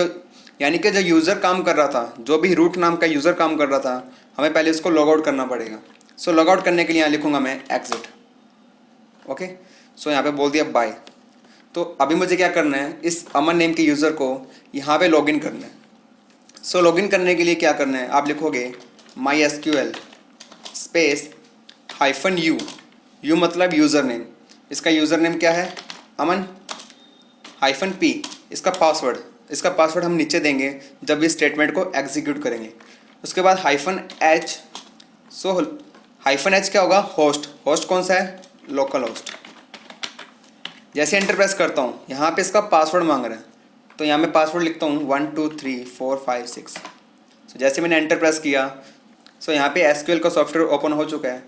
जो यूज़र काम कर रहा था, जो भी रूट नाम का यूज़र काम कर रहा था, हमें पहले इसको लॉग आउट करना पड़ेगा। सो लॉग आउट करने के लिए यहाँ लिखूँगा मैं एग्जिट। ओके, सो यहाँ पे बोल दिया बाय। तो अभी मुझे क्या करना है, इस अमन नेम के यूज़र को यहाँ पे लॉगिन करना है। सो लॉगिन करने के लिए क्या करना है, आप लिखोगे MySQL स्पेस -u मतलब यूज़र नेम। इसका यूज़र नेम क्या है, अमन -p इसका पासवर्ड हम नीचे देंगे जब इस स्टेटमेंट को एग्जीक्यूट करेंगे। उसके बाद -h। सो -h क्या होगा, होस्ट कौन सा है, लोकल होस्ट। जैसे एंटर प्रेस करता हूँ यहाँ पे इसका पासवर्ड मांग रहा है, तो यहाँ मैं पासवर्ड लिखता हूँ 1 2 3 4 5 6। सो जैसे मैंने एंटर प्रेस किया सो यहाँ पे SQL का सॉफ्टवेयर ओपन हो चुका है।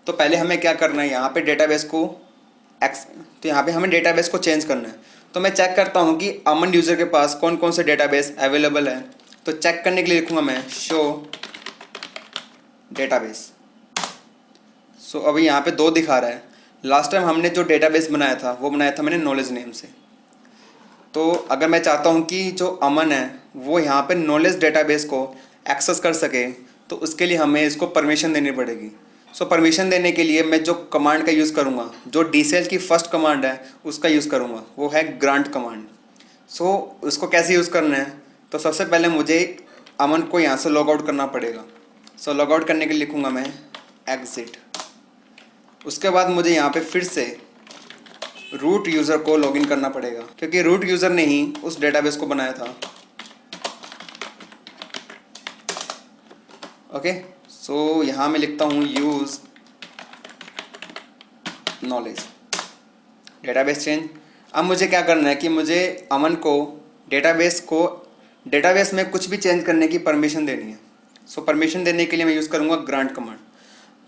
तो पहले हमें क्या करना है, यहाँ पे हमें डेटाबेस को चेंज करना है। तो मैं चेक करता हूँ कि अमन यूज़र के पास कौन कौन से डेटाबेस अवेलेबल है। तो चेक करने के लिए लिखूँगा मैं शो डेटाबेस। सो अभी यहाँ पे 2 दिखा रहा है। लास्ट टाइम हमने जो डेटाबेस बनाया था वो बनाया था मैंने नॉलेज नेम से। तो अगर मैं चाहता हूँ कि जो अमन है वो यहाँ पे नॉलेज डेटाबेस को एक्सेस कर सके तो उसके लिए हमें इसको परमिशन देनी पड़ेगी। सो परमिशन देने के लिए मैं जो कमांड का यूज़ करूँगा, जो DCL की फर्स्ट कमांड है उसका यूज़ करूँगा, वो है ग्रांट कमांड। सो उसको कैसे यूज़ करना है, तो सबसे पहले मुझे अमन को यहाँ से लॉग आउट करना पड़ेगा। सो लॉग आउट करने के लिए लिखूँगा मैं एग्जिट। उसके बाद मुझे यहाँ पे फिर से रूट यूज़र को लॉगिन करना पड़ेगा, क्योंकि रूट यूज़र ने ही उस डेटाबेस को बनाया था। ओके, सो यहाँ मैं लिखता हूँ यूज़ नॉलेज डेटाबेस चेंज। अब मुझे क्या करना है कि मुझे अमन को डेटाबेस में कुछ भी चेंज करने की परमिशन देनी है। सो परमिशन देने के लिए मैं यूज़ करूँगा ग्रांट कमांड।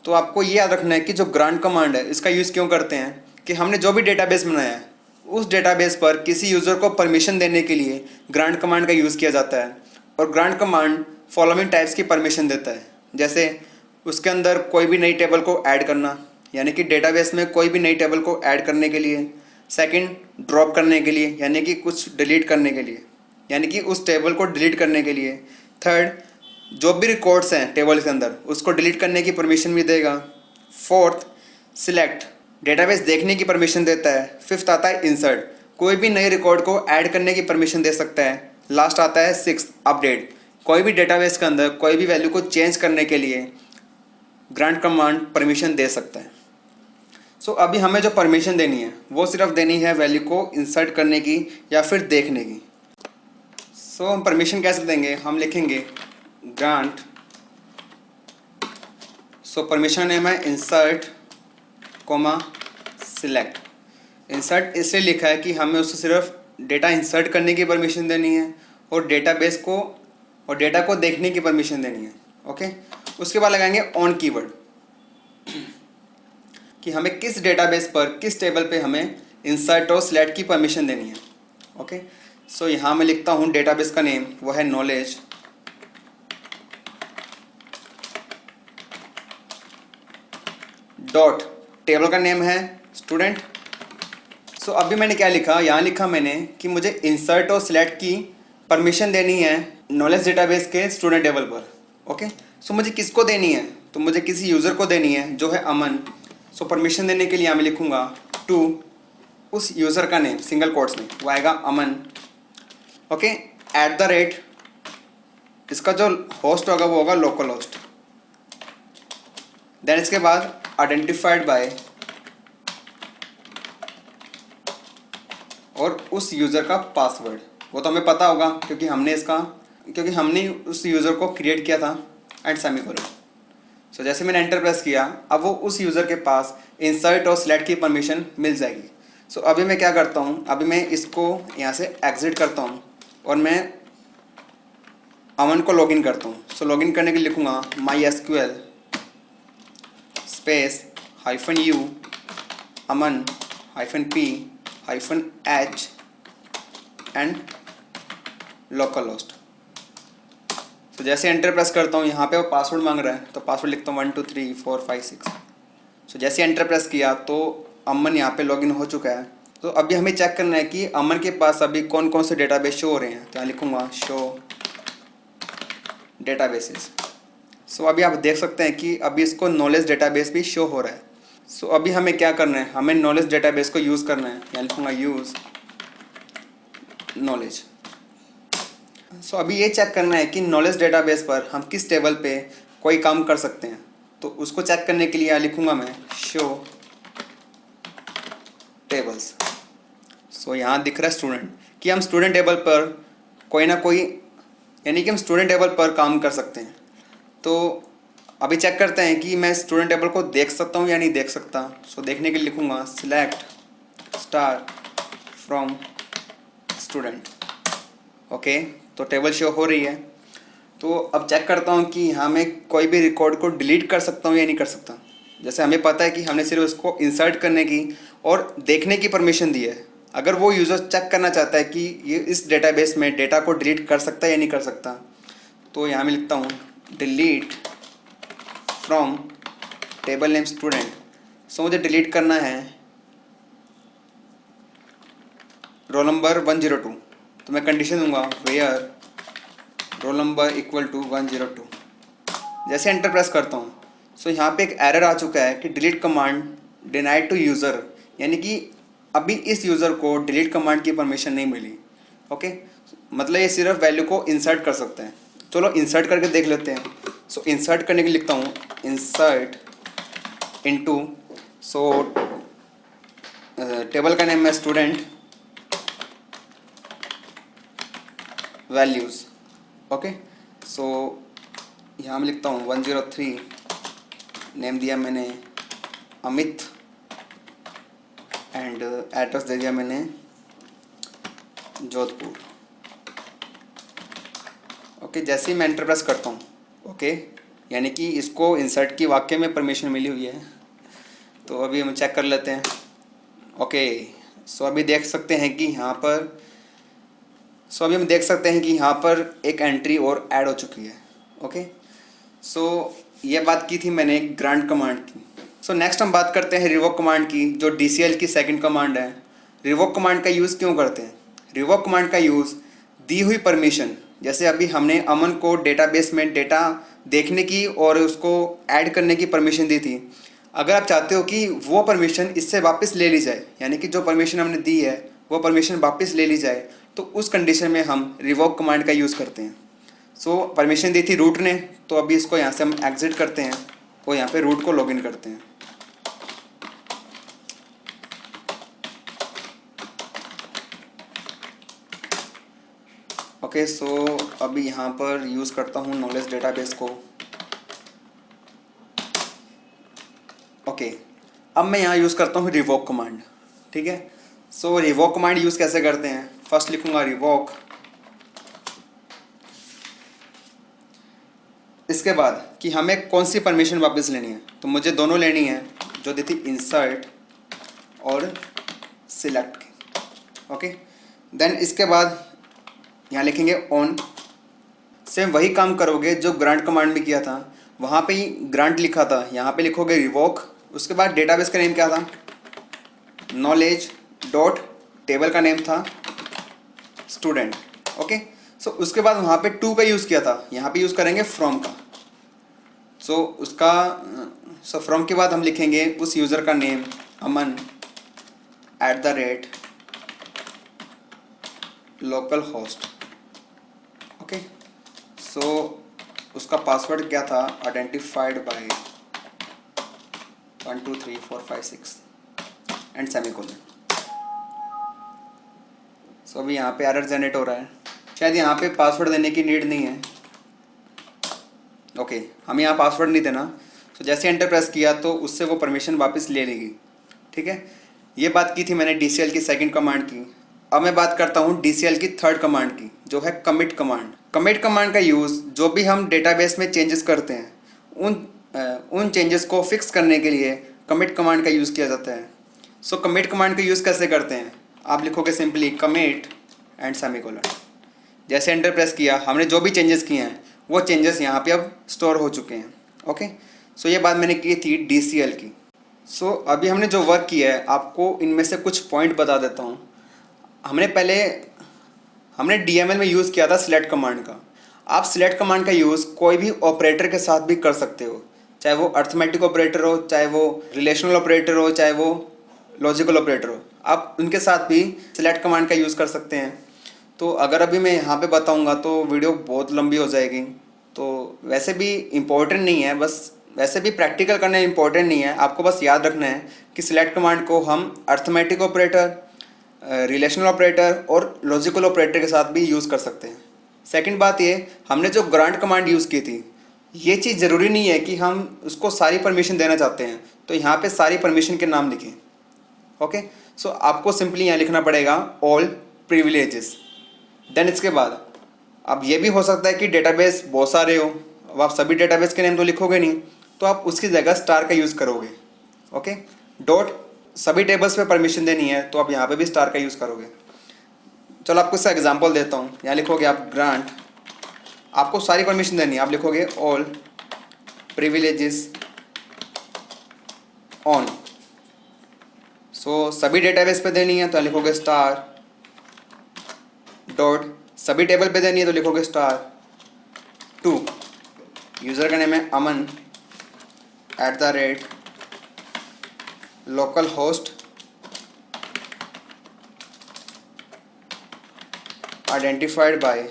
तो आपको ये याद रखना है कि जो ग्रांट कमांड है इसका यूज़ क्यों करते हैं कि हमने जो भी डेटाबेस बनाया है उस डेटाबेस पर किसी यूज़र को परमिशन देने के लिए ग्रांट कमांड का यूज़ किया जाता है। और ग्रांट कमांड फॉलोइंग टाइप्स की परमिशन देता है, जैसे उसके अंदर कोई भी नई टेबल को ऐड करना, यानी कि डेटाबेस में कोई भी नई टेबल को ऐड करने के लिए। सेकंड, ड्रॉप करने के लिए, यानी कि कुछ डिलीट करने के लिए, यानी कि उस टेबल को डिलीट करने के लिए। थर्ड, जो भी रिकॉर्ड्स हैं टेबल के अंदर उसको डिलीट करने की परमिशन भी देगा। फोर्थ, सिलेक्ट, डेटाबेस देखने की परमिशन देता है। फिफ्थ आता है इंसर्ट, कोई भी नए रिकॉर्ड को ऐड करने की परमिशन दे सकता है। लास्ट आता है सिक्स, अपडेट, कोई भी डेटाबेस के अंदर कोई भी वैल्यू को चेंज करने के लिए ग्रांट कमांड परमिशन दे सकता है। सो अभी हमें जो परमिशन देनी है वो सिर्फ देनी है वैल्यू को इंसर्ट करने की या फिर देखने की। सो हम परमिशन कैसे देंगे, हम लिखेंगे ग्रांट। सो परमिशन नेम है इंसर्ट कोमा सिलेक्ट। इंसर्ट इसलिए लिखा है कि हमें उससे सिर्फ डेटा इंसर्ट करने की परमिशन देनी है और डेटा को देखने की परमिशन देनी है। ओके, उसके बाद लगाएंगे ऑन कीवर्ड कि हमें किस डेटाबेस पर किस टेबल पे हमें इंसर्ट और सिलेक्ट की परमिशन देनी है। ओके, सो यहाँ मैं लिखता हूँ डेटाबेस का नेम वो है नॉलेज डॉट, टेबल का नेम है स्टूडेंट। सो अभी मैंने क्या लिखा, यहाँ लिखा मैंने कि मुझे इंसर्ट और सिलेक्ट की परमिशन देनी है नॉलेज डेटाबेस के स्टूडेंट टेबल पर। ओके, सो मुझे किसको देनी है, तो मुझे किसी यूज़र को देनी है जो है अमन। सो परमिशन देने के लिए यहाँ मैं लिखूँगा टू, उस यूज़र का नेम सिंगल कोट्स में वो आएगा अमन। ओके, एट द रेट, इसका जो होस्ट होगा वो होगा लोकल होस्ट। देन इसके बाद आइडेंटिफाइड बाय, और उस यूज़र का पासवर्ड, वो तो हमें पता होगा क्योंकि हमने उस यूज़र को क्रिएट किया था, एंड सेमीकोलन। सो जैसे मैंने एंटर प्रेस किया अब वो उस यूज़र के पास इंसर्ट और सिलेक्ट की परमिशन मिल जाएगी। सो अभी मैं क्या करता हूँ, अभी मैं इसको यहाँ से एग्जिट करता हूँ और मैं अमन को लॉगिन करता हूँ। सो लॉगिन करने के लिए लिखूँगा MySQL space -u Aman -p -h and local host. तो जैसे एंटर प्रेस करता हूँ यहाँ पे वो पासवर्ड मांग रहा है तो पासवर्ड लिखता हूँ 1 2 3 4 5 6। सो जैसे एंटर प्रेस किया तो अमन यहाँ पे लॉगिन हो चुका है। तो अभी हमें चेक करना है कि अमन के पास अभी कौन कौन से डेटाबेस शो हो रहे हैं, तो यहाँ लिखूँगा शो डेटाबेसेस। सो अभी आप देख सकते हैं कि अभी इसको नॉलेज डेटाबेस भी शो हो रहा है। सो अभी हमें क्या करना है, हमें नॉलेज डेटाबेस को यूज़ करना है, यहाँ लिखूँगा यूज़ नॉलेज। सो अभी ये चेक करना है कि नॉलेज डेटाबेस पर हम किस टेबल पे कोई काम कर सकते हैं। तो उसको चेक करने के लिए यहाँ लिखूँगा मैं शो टेबल्स। सो यहाँ दिख रहा है स्टूडेंट कि हम स्टूडेंट टेबल पर कोई ना कोई, यानी कि हम स्टूडेंट टेबल पर काम कर सकते हैं। तो अभी चेक करते हैं कि मैं स्टूडेंट टेबल को देख सकता हूँ या नहीं देख सकता। सो देखने के लिए लिखूँगा select star from student. Okay, तो टेबल शो हो रही है। तो अब चेक करता हूँ कि यहाँ मैं कोई भी रिकॉर्ड को डिलीट कर सकता हूँ या नहीं कर सकता। जैसे हमें पता है कि हमने सिर्फ उसको इंसर्ट करने की और देखने की परमिशन दी है। अगर वो यूज़र चेक करना चाहता है कि ये इस डेटाबेस में डेटा को डिलीट कर सकता है या नहीं कर सकता, तो यहाँ मैं लिखता हूँ delete from table name student. So मुझे डिलीट करना है रोल नंबर 102। तो मैं कंडीशन दूंगा where roll number equal to 102। जैसे एंटर प्रेस करता हूँ सो यहाँ पे एक एरर आ चुका है कि delete command denied to user, यानी कि अभी इस यूज़र को डिलीट कमांड की परमिशन नहीं मिली। ओके, मतलब ये सिर्फ वैल्यू को इंसर्ट कर सकते हैं। चलो इंसर्ट करके देख लेते हैं। सो इंसर्ट करने के लिए लिखता हूँ इंसर्ट इनटू, सो टेबल का नेम है स्टूडेंट वैल्यूज़। ओके, सो यहाँ मैं लिखता हूँ 103, नेम दिया मैंने अमित एंड एंड एड्रेस दे दिया मैंने जोधपुर। ओके, जैसे ही मैं एंटर प्रेस करता हूँ, ओके, यानी कि इसको इंसर्ट की वाक्य में परमिशन मिली हुई है। तो अभी हम चेक कर लेते हैं। ओके, सो अभी देख सकते हैं कि यहाँ पर एक एंट्री और ऐड हो चुकी है। ओके, सो ये बात की थी मैंने ग्रांट कमांड की। सो नेक्स्ट हम बात करते हैं रिवोक कमांड की, जो DCL की सेकंड कमांड है। रिवोक कमांड का यूज़ क्यों करते हैं? रिवोक कमांड का यूज़ दी हुई परमिशन, जैसे अभी हमने अमन को डेटाबेस में डेटा देखने की और उसको ऐड करने की परमिशन दी थी। अगर आप चाहते हो कि वो परमिशन इससे वापस ले ली जाए, यानी कि जो परमिशन हमने दी है वो परमिशन वापस ले ली जाए, तो उस कंडीशन में हम रिवोक कमांड का यूज़ करते हैं। सो परमिशन दी थी रूट ने, तो अभी इसको यहाँ से हम एग्जिट करते हैं और यहाँ पे रूट को लॉगिन करते हैं। ओके, सो अभी यहाँ पर यूज़ करता हूँ नॉलेज डेटाबेस को। ओके, अब मैं यहाँ यूज़ करता हूँ रिवोक कमांड। ठीक है, सो रिवोक कमांड यूज़ कैसे करते हैं? फर्स्ट लिखूँगा रिवोक, इसके बाद कि हमें कौन सी परमिशन वापस लेनी है, तो मुझे दोनों लेनी है, जो दी थी इंसर्ट और सिलेक्ट की। ओके, देन इसके बाद यहाँ लिखेंगे ऑन। सेम वही काम करोगे जो ग्रांट कमांड में किया था, वहाँ पे ही ग्रांट लिखा था, यहाँ पे लिखोगे रिवोक। उसके बाद डेटाबेस का नेम क्या था? नॉलेज डॉट टेबल का नेम था स्टूडेंट। ओके, सो उसके बाद वहाँ पे टू का यूज़ किया था, यहाँ पे यूज़ करेंगे फ्रॉम का। सो फ्रॉम के बाद हम लिखेंगे उस यूज़र का name Aman @ localhost. Okay, so उसका पासवर्ड क्या था? Identified by 1 2 3 4 5 6 and semicolon. So अभी यहाँ पे एरर जनरेट हो रहा है, शायद यहाँ पे पासवर्ड देने की नीड नहीं है। ओके, हम यहाँ पासवर्ड नहीं देना। तो जैसे एंटर प्रेस किया तो उससे वो परमिशन वापस ले लेगी। ठीक है, ये बात की थी मैंने DCL की सेकंड कमांड की। अब मैं बात करता हूँ DCL की थर्ड कमांड की, जो है कमिट कमांड। कमिट कमांड का यूज़ जो भी हम डेटाबेस में चेंजेस करते हैं उन चेंजेस को फिक्स करने के लिए कमिट कमांड का यूज़ किया जाता है। सो कमिट कमांड का यूज़ कैसे करते हैं? आप लिखोगे सिंपली कमिट एंड सेमीकोलन। जैसे एंटर प्रेस किया, हमने जो भी चेंजेस किए हैं वो चेंजेस यहाँ पे अब स्टोर हो चुके हैं। ओके, सो ये बात मैंने की थी DCL की। सो अभी हमने जो वर्क किया है, आपको इनमें से कुछ पॉइंट बता देता हूँ। हमने DML में यूज़ किया था सिलेक्ट कमांड का। आप सिलेक्ट कमांड का यूज़ कोई भी ऑपरेटर के साथ भी कर सकते हो, चाहे वो अर्थमेटिक ऑपरेटर हो, चाहे वो रिलेशनल ऑपरेटर हो, चाहे वो लॉजिकल ऑपरेटर हो। आप उनके साथ भी सिलेक्ट कमांड का यूज़ कर सकते हैं। तो अगर अभी मैं यहाँ पे बताऊँगा तो वीडियो बहुत लंबी हो जाएगी, तो वैसे भी इम्पोर्टेंट नहीं है, बस वैसे भी प्रैक्टिकल करना इम्पोर्टेंट नहीं है। आपको बस याद रखना है कि सिलेक्ट कमांड को हम अर्थमेटिक ऑपरेटर, रिलेशनल ऑपरेटर और लॉजिकल ऑपरेटर के साथ भी यूज़ कर सकते हैं। सेकंड बात ये, हमने जो ग्रांट कमांड यूज़ की थी, ये चीज़ ज़रूरी नहीं है कि हम उसको सारी परमिशन देना चाहते हैं तो यहाँ पे सारी परमिशन के नाम लिखें। ओके, सो आपको सिंपली यहाँ लिखना पड़ेगा ऑल प्रिविलेजेस। देन इसके बाद अब ये भी हो सकता है कि डेटाबेस बहुत सारे हो, अब आप सभी डेटाबेस के नेम तो लिखोगे नहीं, तो आप उसकी जगह स्टार का यूज़ करोगे। ओके, डॉट सभी टेबल्स पे परमिशन देनी है तो आप यहाँ पे भी स्टार का यूज़ करोगे। चलो आपको इसका एग्जांपल देता हूँ। यहाँ लिखोगे आप ग्रांट, आपको सारी परमिशन देनी है, आप लिखोगे ऑल प्रिविलेजेस ऑन। सो सभी डेटाबेस पे देनी है तो लिखोगे स्टार, डॉट सभी टेबल पे देनी है तो लिखोगे स्टार 2। यूज़र का नेम है अमन @ लोकल होस्ट आइडेंटिफाइड बाय,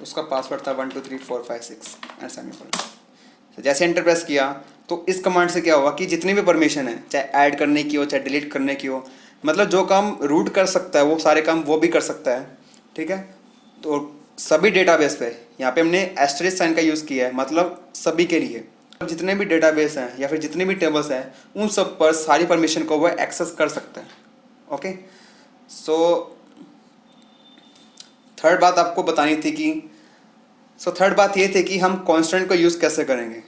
उसका पासवर्ड था 1 2 3 4 5 6 एंड सेमीकोलन। जैसे एंटर प्रेस किया तो इस कमांड से क्या होगा कि जितनी भी परमिशन है, चाहे ऐड करने की हो, चाहे डिलीट करने की हो, मतलब जो काम रूट कर सकता है वो सारे काम वो भी कर सकता है। ठीक है, तो सभी डेटाबेस पे यहाँ पे हमने एस्टेरिस्क साइन का यूज़ किया है, मतलब सभी के लिए जितने भी डेटाबेस हैं या फिर जितने भी टेबल्स हैं उन सब पर सारी परमिशन को वह एक्सेस कर सकता है। ओके। सो थर्ड बात आपको बतानी थी कि थर्ड बात ये थी कि हम कांस्टेंट को यूज़ कैसे करेंगे।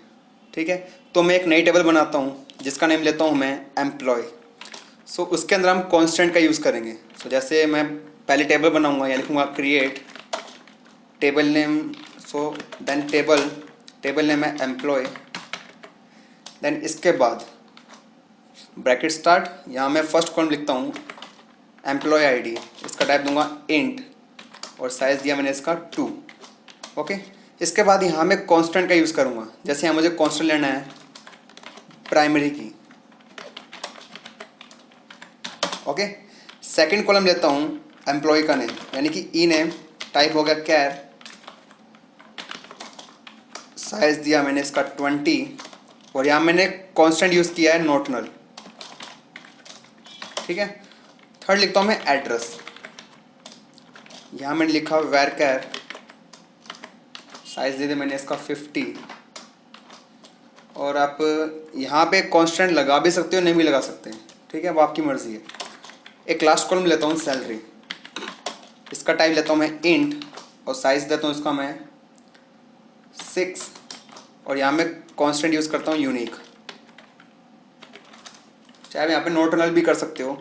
ठीक है, तो मैं एक नई टेबल बनाता हूँ जिसका नेम लेता हूँ मैं एम्प्लॉय। उसके अंदर हम कांस्टेंट का यूज़ करेंगे। जैसे मैं पहले टेबल बनाऊंगा, या लिखूँगा create table name. Then table name है एम्प्लॉय। देन इसके बाद ब्रैकेट स्टार्ट, यहाँ मैं फर्स्ट कॉलम लिखता हूँ एम्प्लॉय आईडी, इसका टाइप दूंगा इंट और साइज़ दिया मैंने इसका 2। ओके, इसके बाद यहाँ मैं कांस्टेंट का यूज़ करूँगा। जैसे यहाँ मुझे कांस्टेंट लेना है प्राइमरी की। ओके, सेकंड कॉलम लेता हूँ एम्प्लॉय का नेम, यानी कि ई नेम, टाइप हो गया कैर, साइज़ दिया मैंने इसका 20 और यहाँ मैंने कांस्टेंट यूज़ किया है नॉट नल। ठीक है, थर्ड लिखता हूँ मैं एड्रेस, यहाँ मैंने लिखा वेर कैर, साइज़ दे दिया मैंने इसका 50। और आप यहाँ पे कांस्टेंट लगा भी सकते हो, नहीं भी लगा सकते हैं। ठीक है, वो आपकी मर्ज़ी है। एक लास्ट कॉलम लेता हूँ सैलरी, इसका टाइप लेता हूँ मैं इंट और साइज़ देता हूँ इसका मैं 6 और यहाँ मैं कांस्टेंट यूज़ करता हूँ यूनिक। चाहे आप यहाँ पे नोट नल भी कर सकते हो।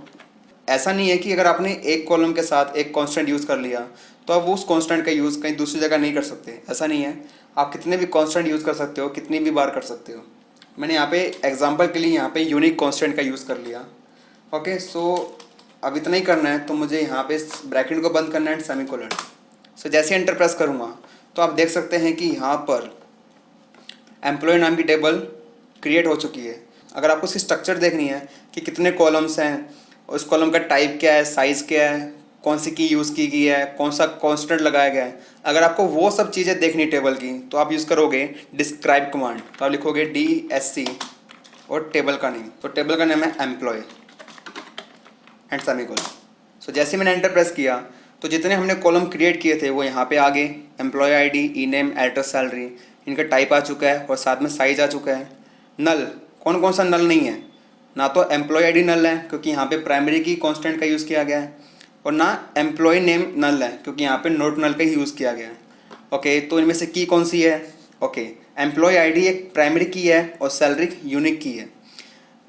ऐसा नहीं है कि अगर आपने एक कॉलम के साथ एक कांस्टेंट यूज़ कर लिया तो आप उस कांस्टेंट का यूज़ कहीं दूसरी जगह नहीं कर सकते, ऐसा नहीं है। आप कितने भी कांस्टेंट यूज़ कर सकते हो, कितनी भी बार कर सकते हो। मैंने यहाँ पे एग्जांपल के लिए यहाँ पे यूनिक कांस्टेंट का यूज़ कर लिया। ओके, अब इतना ही करना है, तो मुझे यहाँ पे ब्रैकेट को बंद करना है, सेमीकोलन। जैसे एंटर प्रेस करूँगा तो आप देख सकते हैं कि यहाँ पर एम्प्लॉय नाम की टेबल क्रिएट हो चुकी है। अगर आपको उसकी स्ट्रक्चर देखनी है कि कितने कॉलम्स हैं, उस कॉलम का टाइप क्या है, साइज़ क्या है, कौन सी की यूज़ की गई है, कौन सा कांस्टेंट लगाया गया है, अगर आपको वो सब चीज़ें देखनी टेबल की, तो आप यूज़ करोगे डिस्क्राइब कमांड। तो आप लिखोगे DSC और टेबल का नेम, तो टेबल का नेम है एम्प्लॉय एंड सेमीकोलन। जैसे मैंने एंटर प्रेस किया तो जितने हमने कॉलम क्रिएट किए थे वो यहाँ पे आ गए। एम्प्लॉय आईडी, ई नेम, एड्रेस, सैलरी, इनका टाइप आ चुका है और साथ में साइज आ चुका है। नल, कौन कौन सा नल नहीं है, ना तो एम्प्लॉय आईडी नल है क्योंकि यहाँ पे प्राइमरी की कांस्टेंट का यूज़ किया गया है, और ना एम्प्लॉय नेम नल है क्योंकि यहाँ पे नोट नल का ही यूज़ किया गया है। ओके, तो इनमें से की कौन सी है? ओके, एम्प्लॉय आईडी एक प्राइमरी की है और सैलरी यूनिक की है।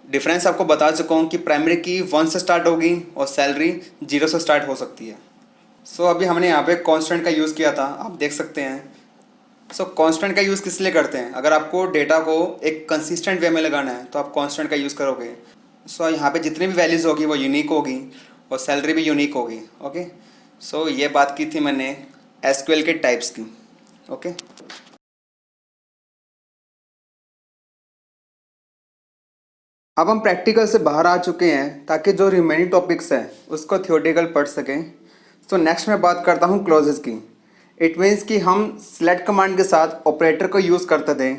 डिफरेंस आपको बता चुका हूँ कि प्राइमरी की 1 से स्टार्ट होगी और सैलरी 0 से स्टार्ट हो सकती है। अभी हमने यहाँ पे कांस्टेंट का यूज़ किया था, आप देख सकते हैं। कांस्टेंट का यूज़ किस लिए करते हैं? अगर आपको डेटा को एक कंसिस्टेंट वे में लगाना है तो आप कांस्टेंट का यूज़ करोगे। यहाँ पे जितनी भी वैल्यूज़ होगी वो यूनिक होगी और सैलरी भी यूनिक होगी। ओके, ये बात की थी मैंने SQL के टाइप्स की। ओके, अब हम प्रैक्टिकल से बाहर आ चुके हैं ताकि जो रिमेनिंग टॉपिक्स हैं उसको थियोरेटिकल पढ़ सकें। नेक्स्ट मैं बात करता हूँ क्लॉजेस की। इट मीन्स कि हम सिलेक्ट कमांड के साथ ऑपरेटर को यूज़ करते थे,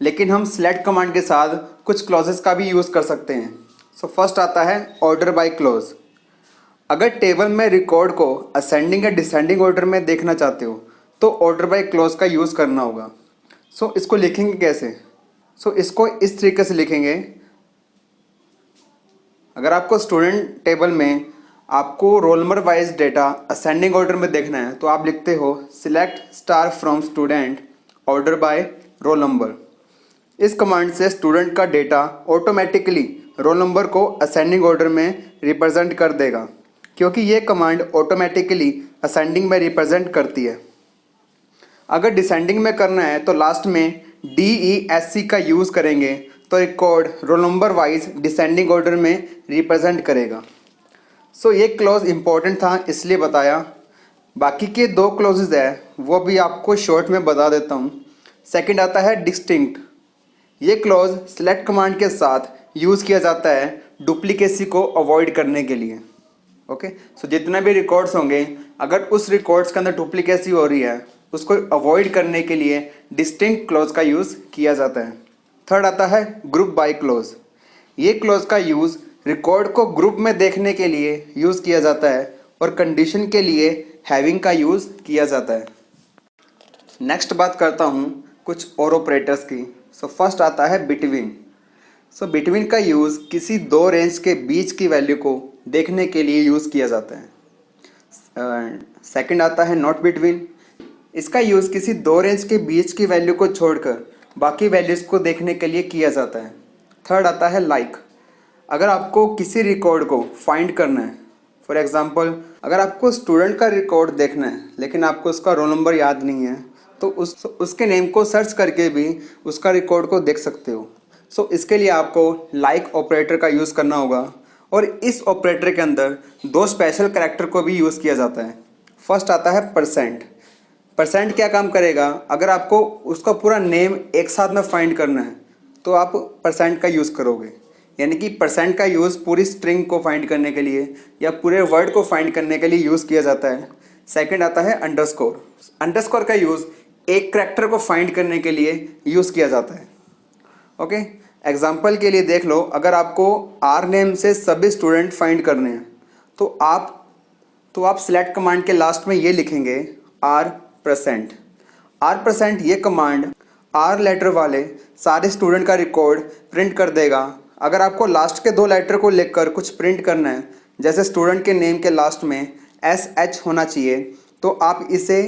लेकिन हम सिलेक्ट कमांड के साथ कुछ क्लॉजेस का भी यूज़ कर सकते हैं। फर्स्ट आता है ऑर्डर बाय क्लॉज। अगर टेबल में रिकॉर्ड को असेंडिंग या डिसेंडिंग ऑर्डर में देखना चाहते हो तो ऑर्डर बाय क्लॉज का यूज़ करना होगा। इसको लिखेंगे कैसे? इसको इस तरीके से लिखेंगे। अगर आपको स्टूडेंट टेबल में आपको roll number wise data ascending order में देखना है तो आप लिखते हो select star from student order by roll number. इस कमांड से स्टूडेंट का डेटा ऑटोमेटिकली रोल नंबर को असेंडिंग ऑर्डर में रिप्रेजेंट कर देगा, क्योंकि ये कमांड ऑटोमेटिकली असेंडिंग में रिप्रेजेंट करती है। अगर डिसेंडिंग में करना है तो लास्ट में DESC का यूज़ करेंगे तो record roll number wise descending order में रिप्रेजेंट करेगा। ये क्लॉज इंपॉर्टेंट था इसलिए बताया। बाकी के 2 क्लॉजेज है वो भी आपको शॉर्ट में बता देता हूँ। सेकंड आता है डिस्टिंक्ट। ये क्लॉज सेलेक्ट कमांड के साथ यूज़ किया जाता है डुप्लीकेसी को अवॉइड करने के लिए। ओके, जितने भी रिकॉर्ड्स होंगे अगर उस रिकॉर्ड्स के अंदर डुप्लीकेसी हो रही है उसको अवॉइड करने के लिए डिस्टिंक्ट क्लॉज का यूज़ किया जाता है। थर्ड आता है ग्रुप बाय क्लॉज। ये क्लॉज का यूज़ रिकॉर्ड को ग्रुप में देखने के लिए यूज़ किया जाता है और कंडीशन के लिए हैविंग का यूज़ किया जाता है। नेक्स्ट बात करता हूँ कुछ और ऑपरेटर्स की। फर्स्ट आता है बिटवीन। बिटवीन का यूज़ किसी 2 रेंज के बीच की वैल्यू को देखने के लिए यूज़ किया जाता है। सेकंड आता है नॉट बिटवीन। इसका यूज़ किसी दो रेंज के बीच की वैल्यू को छोड़कर बाकी वैल्यूज़ को देखने के लिए किया जाता है। थर्ड आता है लाइक। अगर आपको किसी रिकॉर्ड को फाइंड करना है, फॉर एग्जांपल अगर आपको स्टूडेंट का रिकॉर्ड देखना है लेकिन आपको उसका रोल नंबर याद नहीं है, तो उसके नेम को सर्च करके भी उसका रिकॉर्ड को देख सकते हो। इसके लिए आपको लाइक ऑपरेटर का यूज़ करना होगा, और इस ऑपरेटर के अंदर दो स्पेशल कैरेक्टर को भी यूज़ किया जाता है। फर्स्ट आता है परसेंट। परसेंट क्या काम करेगा, अगर आपको उसका पूरा नेम एक साथ में फाइंड करना है तो आप परसेंट का यूज़ करोगे, यानी कि परसेंट का यूज़ पूरी स्ट्रिंग को फाइंड करने के लिए या पूरे वर्ड को फाइंड करने के लिए यूज़ किया जाता है। सेकंड आता है अंडरस्कोर। अंडरस्कोर का यूज़ एक करैक्टर को फाइंड करने के लिए यूज़ किया जाता है। ओके, एग्जाम्पल के लिए देख लो, अगर आपको आर नेम से सभी स्टूडेंट फाइंड करने हैं तो आप सिलेक्ट कमांड के लास्ट में ये लिखेंगे R%। R% ये कमांड आर लेटर वाले सारे स्टूडेंट का रिकॉर्ड प्रिंट कर देगा। अगर आपको लास्ट के दो लेटर को लिखकर कुछ प्रिंट करना है, जैसे स्टूडेंट के नेम के लास्ट में SH होना चाहिए, तो आप इसे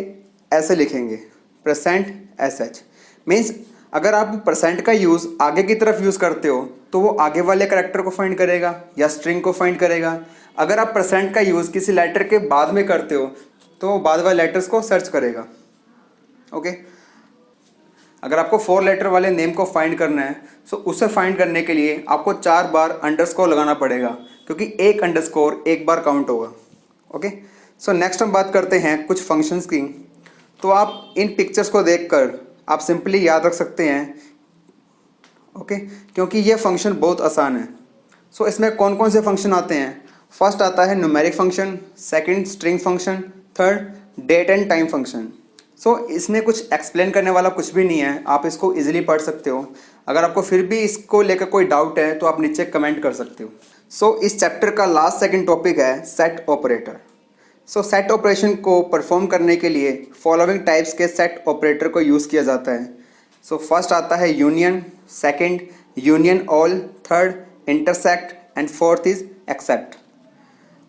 ऐसे लिखेंगे %SH। मीन्स अगर आप परसेंट का यूज़ आगे की तरफ यूज़ करते हो तो वो आगे वाले करैक्टर को फाइंड करेगा या स्ट्रिंग को फाइंड करेगा। अगर आप परसेंट का यूज़ किसी लेटर के बाद में करते हो तो वो बाद वाले लेटर्स को सर्च करेगा। ओके, अगर आपको 4 लेटर वाले नेम को फाइंड करना है तो उसे फाइंड करने के लिए आपको 4 बार अंडरस्कोर लगाना पड़ेगा, क्योंकि एक अंडरस्कोर एक बार काउंट होगा। ओके, नेक्स्ट हम बात करते हैं कुछ फंक्शंस की। तो आप इन पिक्चर्स को देखकर आप सिंपली याद रख सकते हैं। ओके, क्योंकि ये फंक्शन बहुत आसान है। इसमें कौन कौन से फंक्शन आते हैं। फर्स्ट आता है numeric function, second string function, third date and time function. इसमें कुछ एक्सप्लेन करने वाला कुछ भी नहीं है, आप इसको इजीली पढ़ सकते हो। अगर आपको फिर भी इसको लेकर कोई डाउट है तो आप नीचे कमेंट कर सकते हो। इस चैप्टर का लास्ट सेकंड टॉपिक है सेट ऑपरेटर। सेट ऑपरेशन को परफॉर्म करने के लिए फॉलोइंग टाइप्स के सेट ऑपरेटर को यूज़ किया जाता है। फर्स्ट आता है union, second union all, third intersect and fourth is except.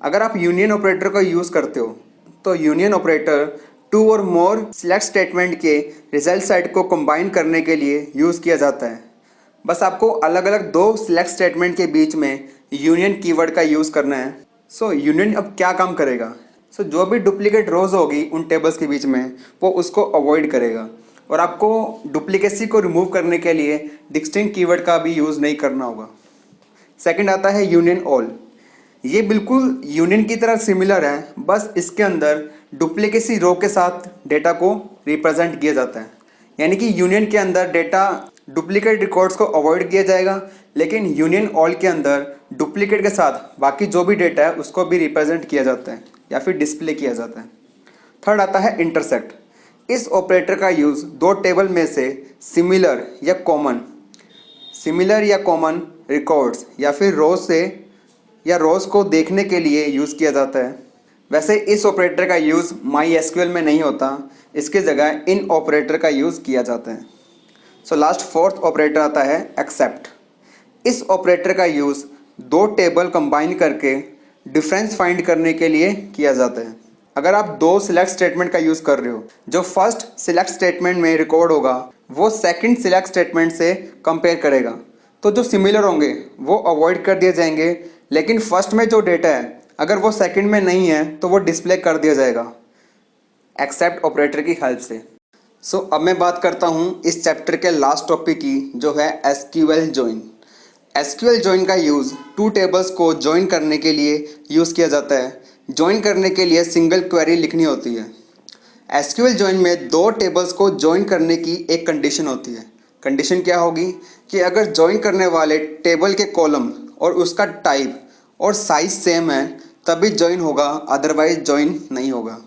अगर आप यूनियन ऑपरेटर का यूज़ करते हो तो यूनियन ऑपरेटर टू और मोर सिलेक्ट स्टेटमेंट के रिजल्ट सेट को कंबाइन करने के लिए यूज़ किया जाता है। बस आपको अलग अलग दो सिलेक्ट स्टेटमेंट के बीच में यूनियन कीवर्ड का यूज़ करना है। यूनियन अब क्या काम करेगा। जो भी डुप्लीकेट रोज होगी उन टेबल्स के बीच में वो उसको अवॉइड करेगा, और आपको डुप्लीकेसी को रिमूव करने के लिए डिस्टिंक्ट कीवर्ड का भी यूज़ नहीं करना होगा। सेकंड आता है यूनियन ऑल। ये बिल्कुल यूनियन की तरह सिमिलर है, बस इसके अंदर डुप्लीकेसी रो के साथ डेटा को रिप्रेजेंट किया जाता है। यानी कि यूनियन के अंदर डेटा डुप्लीकेट रिकॉर्ड्स को अवॉइड किया जाएगा, लेकिन यूनियन ऑल के अंदर डुप्लीकेट के साथ बाकी जो भी डेटा है उसको भी रिप्रेजेंट किया जाता है या फिर डिस्प्ले किया जाता है। थर्ड आता है इंटरसेक्ट। इस ऑपरेटर का यूज़ दो टेबल में से सिमिलर या कॉमन रिकॉर्ड्स या फिर रोज को देखने के लिए यूज़ किया जाता है। वैसे इस ऑपरेटर का यूज़ MySQL में नहीं होता, इसके जगह इन ऑपरेटर का यूज़ किया जाता है। लास्ट फोर्थ ऑपरेटर आता है एक्सेप्ट। इस ऑपरेटर का यूज़ दो टेबल कंबाइन करके डिफरेंस फाइंड करने के लिए किया जाता है। अगर आप दो सिलेक्ट स्टेटमेंट का यूज़ कर रहे हो, जो फर्स्ट सिलेक्ट स्टेटमेंट में रिकॉर्ड होगा वो सेकंड सिलेक्ट स्टेटमेंट से कंपेयर करेगा, तो जो सिमिलर होंगे वो अवॉइड कर दिए जाएंगे, लेकिन फर्स्ट में जो डेटा है अगर वो सेकंड में नहीं है तो वो डिस्प्ले कर दिया जाएगा एक्सेप्ट ऑपरेटर की हेल्प से। अब मैं बात करता हूँ इस चैप्टर के लास्ट टॉपिक की, जो है SQL जॉइन। SQL जॉइन का यूज़ टू टेबल्स को जॉइन करने के लिए यूज़ किया जाता है। जॉइन करने के लिए सिंगल क्वेरी लिखनी होती है। SQL जॉइन में दो टेबल्स को जॉइन करने की एक कंडीशन होती है। कंडीशन क्या होगी कि अगर जॉइन करने वाले टेबल के कॉलम और उसका टाइप और साइज सेम है तभी जॉइन होगा, अदरवाइज जॉइन नहीं होगा।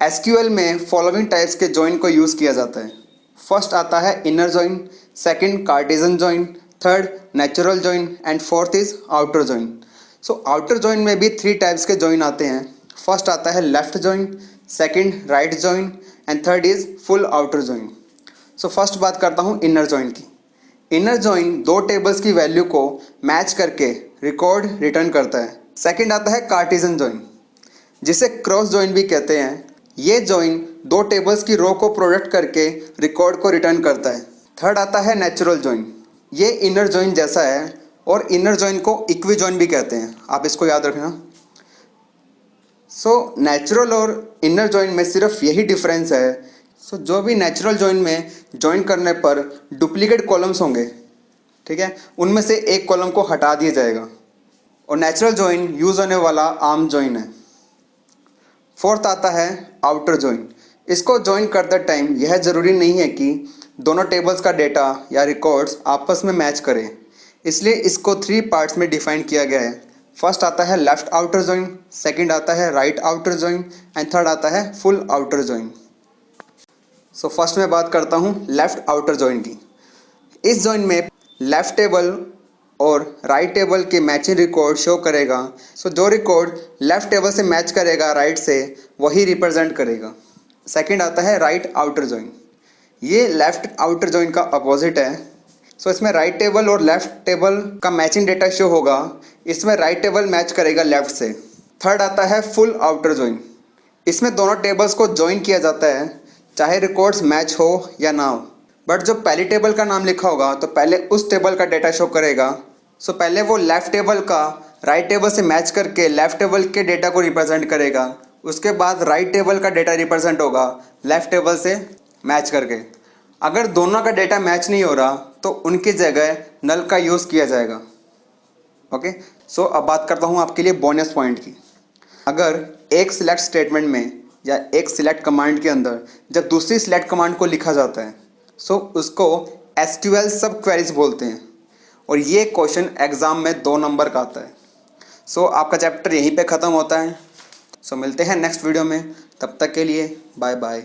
SQL में फॉलोइंग टाइप्स के जॉइन को यूज़ किया जाता है। फर्स्ट आता है inner join, second Cartesian join, third natural join and fourth is outer join. Outer join में भी 3 टाइप्स के जॉइन आते हैं। फर्स्ट आता है left join, second right join and third is full outer join. First बात करता हूँ इनर जॉइन की। इनर जॉइन दो टेबल्स की वैल्यू को मैच करके रिकॉर्ड रिटर्न करता है। सेकंड आता है कार्टेशियन जॉइन, जिसे क्रॉस जॉइन भी कहते हैं। ये जॉइन दो टेबल्स की रो को प्रोडक्ट करके रिकॉर्ड को रिटर्न करता है। थर्ड आता है नेचुरल जॉइन। ये इनर जॉइन जैसा है और इनर जॉइन को इक्वी जॉइन भी कहते हैं, आप इसको याद रखना। नेचुरल और इनर जॉइन में सिर्फ यही डिफरेंस है। जो भी नेचुरल जॉइन में जॉइन करने पर डुप्लीकेट कॉलम्स होंगे, ठीक है, उनमें से एक कॉलम को हटा दिया जाएगा, और नेचुरल जॉइन यूज़ होने वाला आम जॉइन है। फोर्थ आता है आउटर जॉइन। इसको जॉइन करते टाइम यह ज़रूरी नहीं है कि दोनों टेबल्स का डेटा या रिकॉर्ड्स आपस में मैच करें, इसलिए इसको 3 पार्ट्स में डिफाइन किया गया है। फर्स्ट आता है लेफ्ट आउटर जॉइन, सेकंड आता है right outer join and third आता है फुल आउटर जॉइन। फर्स्ट मैं बात करता हूँ लेफ्ट आउटर जॉइन की। इस जॉइन में लेफ्ट टेबल और राइट टेबल के मैचिंग रिकॉर्ड शो करेगा। जो रिकॉर्ड लेफ्ट टेबल से मैच करेगा राइट से, वही रिप्रेजेंट करेगा। सेकंड आता है राइट आउटर जॉइन। ये लेफ्ट आउटर जॉइन का अपोजिट है। इसमें राइट टेबल और लेफ्ट टेबल का मैचिंग डेटा शो होगा। इसमें राइट टेबल मैच करेगा लेफ्ट से। थर्ड आता है फुल आउटर जॉइन। इसमें दोनों टेबल्स को जॉइन किया जाता है, चाहे रिकॉर्ड्स मैच हो या ना हो। बट जो पहली टेबल का नाम लिखा होगा तो पहले उस टेबल का डेटा शो करेगा। पहले वो लेफ्ट टेबल का राइट टेबल से मैच करके लेफ्ट टेबल के डेटा को रिप्रेजेंट करेगा। उसके बाद राइट टेबल का डेटा रिप्रेजेंट होगा लेफ्ट टेबल से मैच करके। अगर दोनों का डेटा मैच नहीं हो रहा तो उनकी जगह नल का यूज़ किया जाएगा। ओके, अब बात करता हूँ आपके लिए बोनस पॉइंट की। अगर एक सिलेक्ट स्टेटमेंट में या एक सिलेक्ट कमांड के अंदर जब दूसरी सिलेक्ट कमांड को लिखा जाता है, उसको SQL सब क्वेरीज बोलते हैं, और ये क्वेश्चन एग्ज़ाम में 2 नंबर का आता है। आपका चैप्टर यहीं पे ख़त्म होता है। मिलते हैं नेक्स्ट वीडियो में, तब तक के लिए बाय बाय।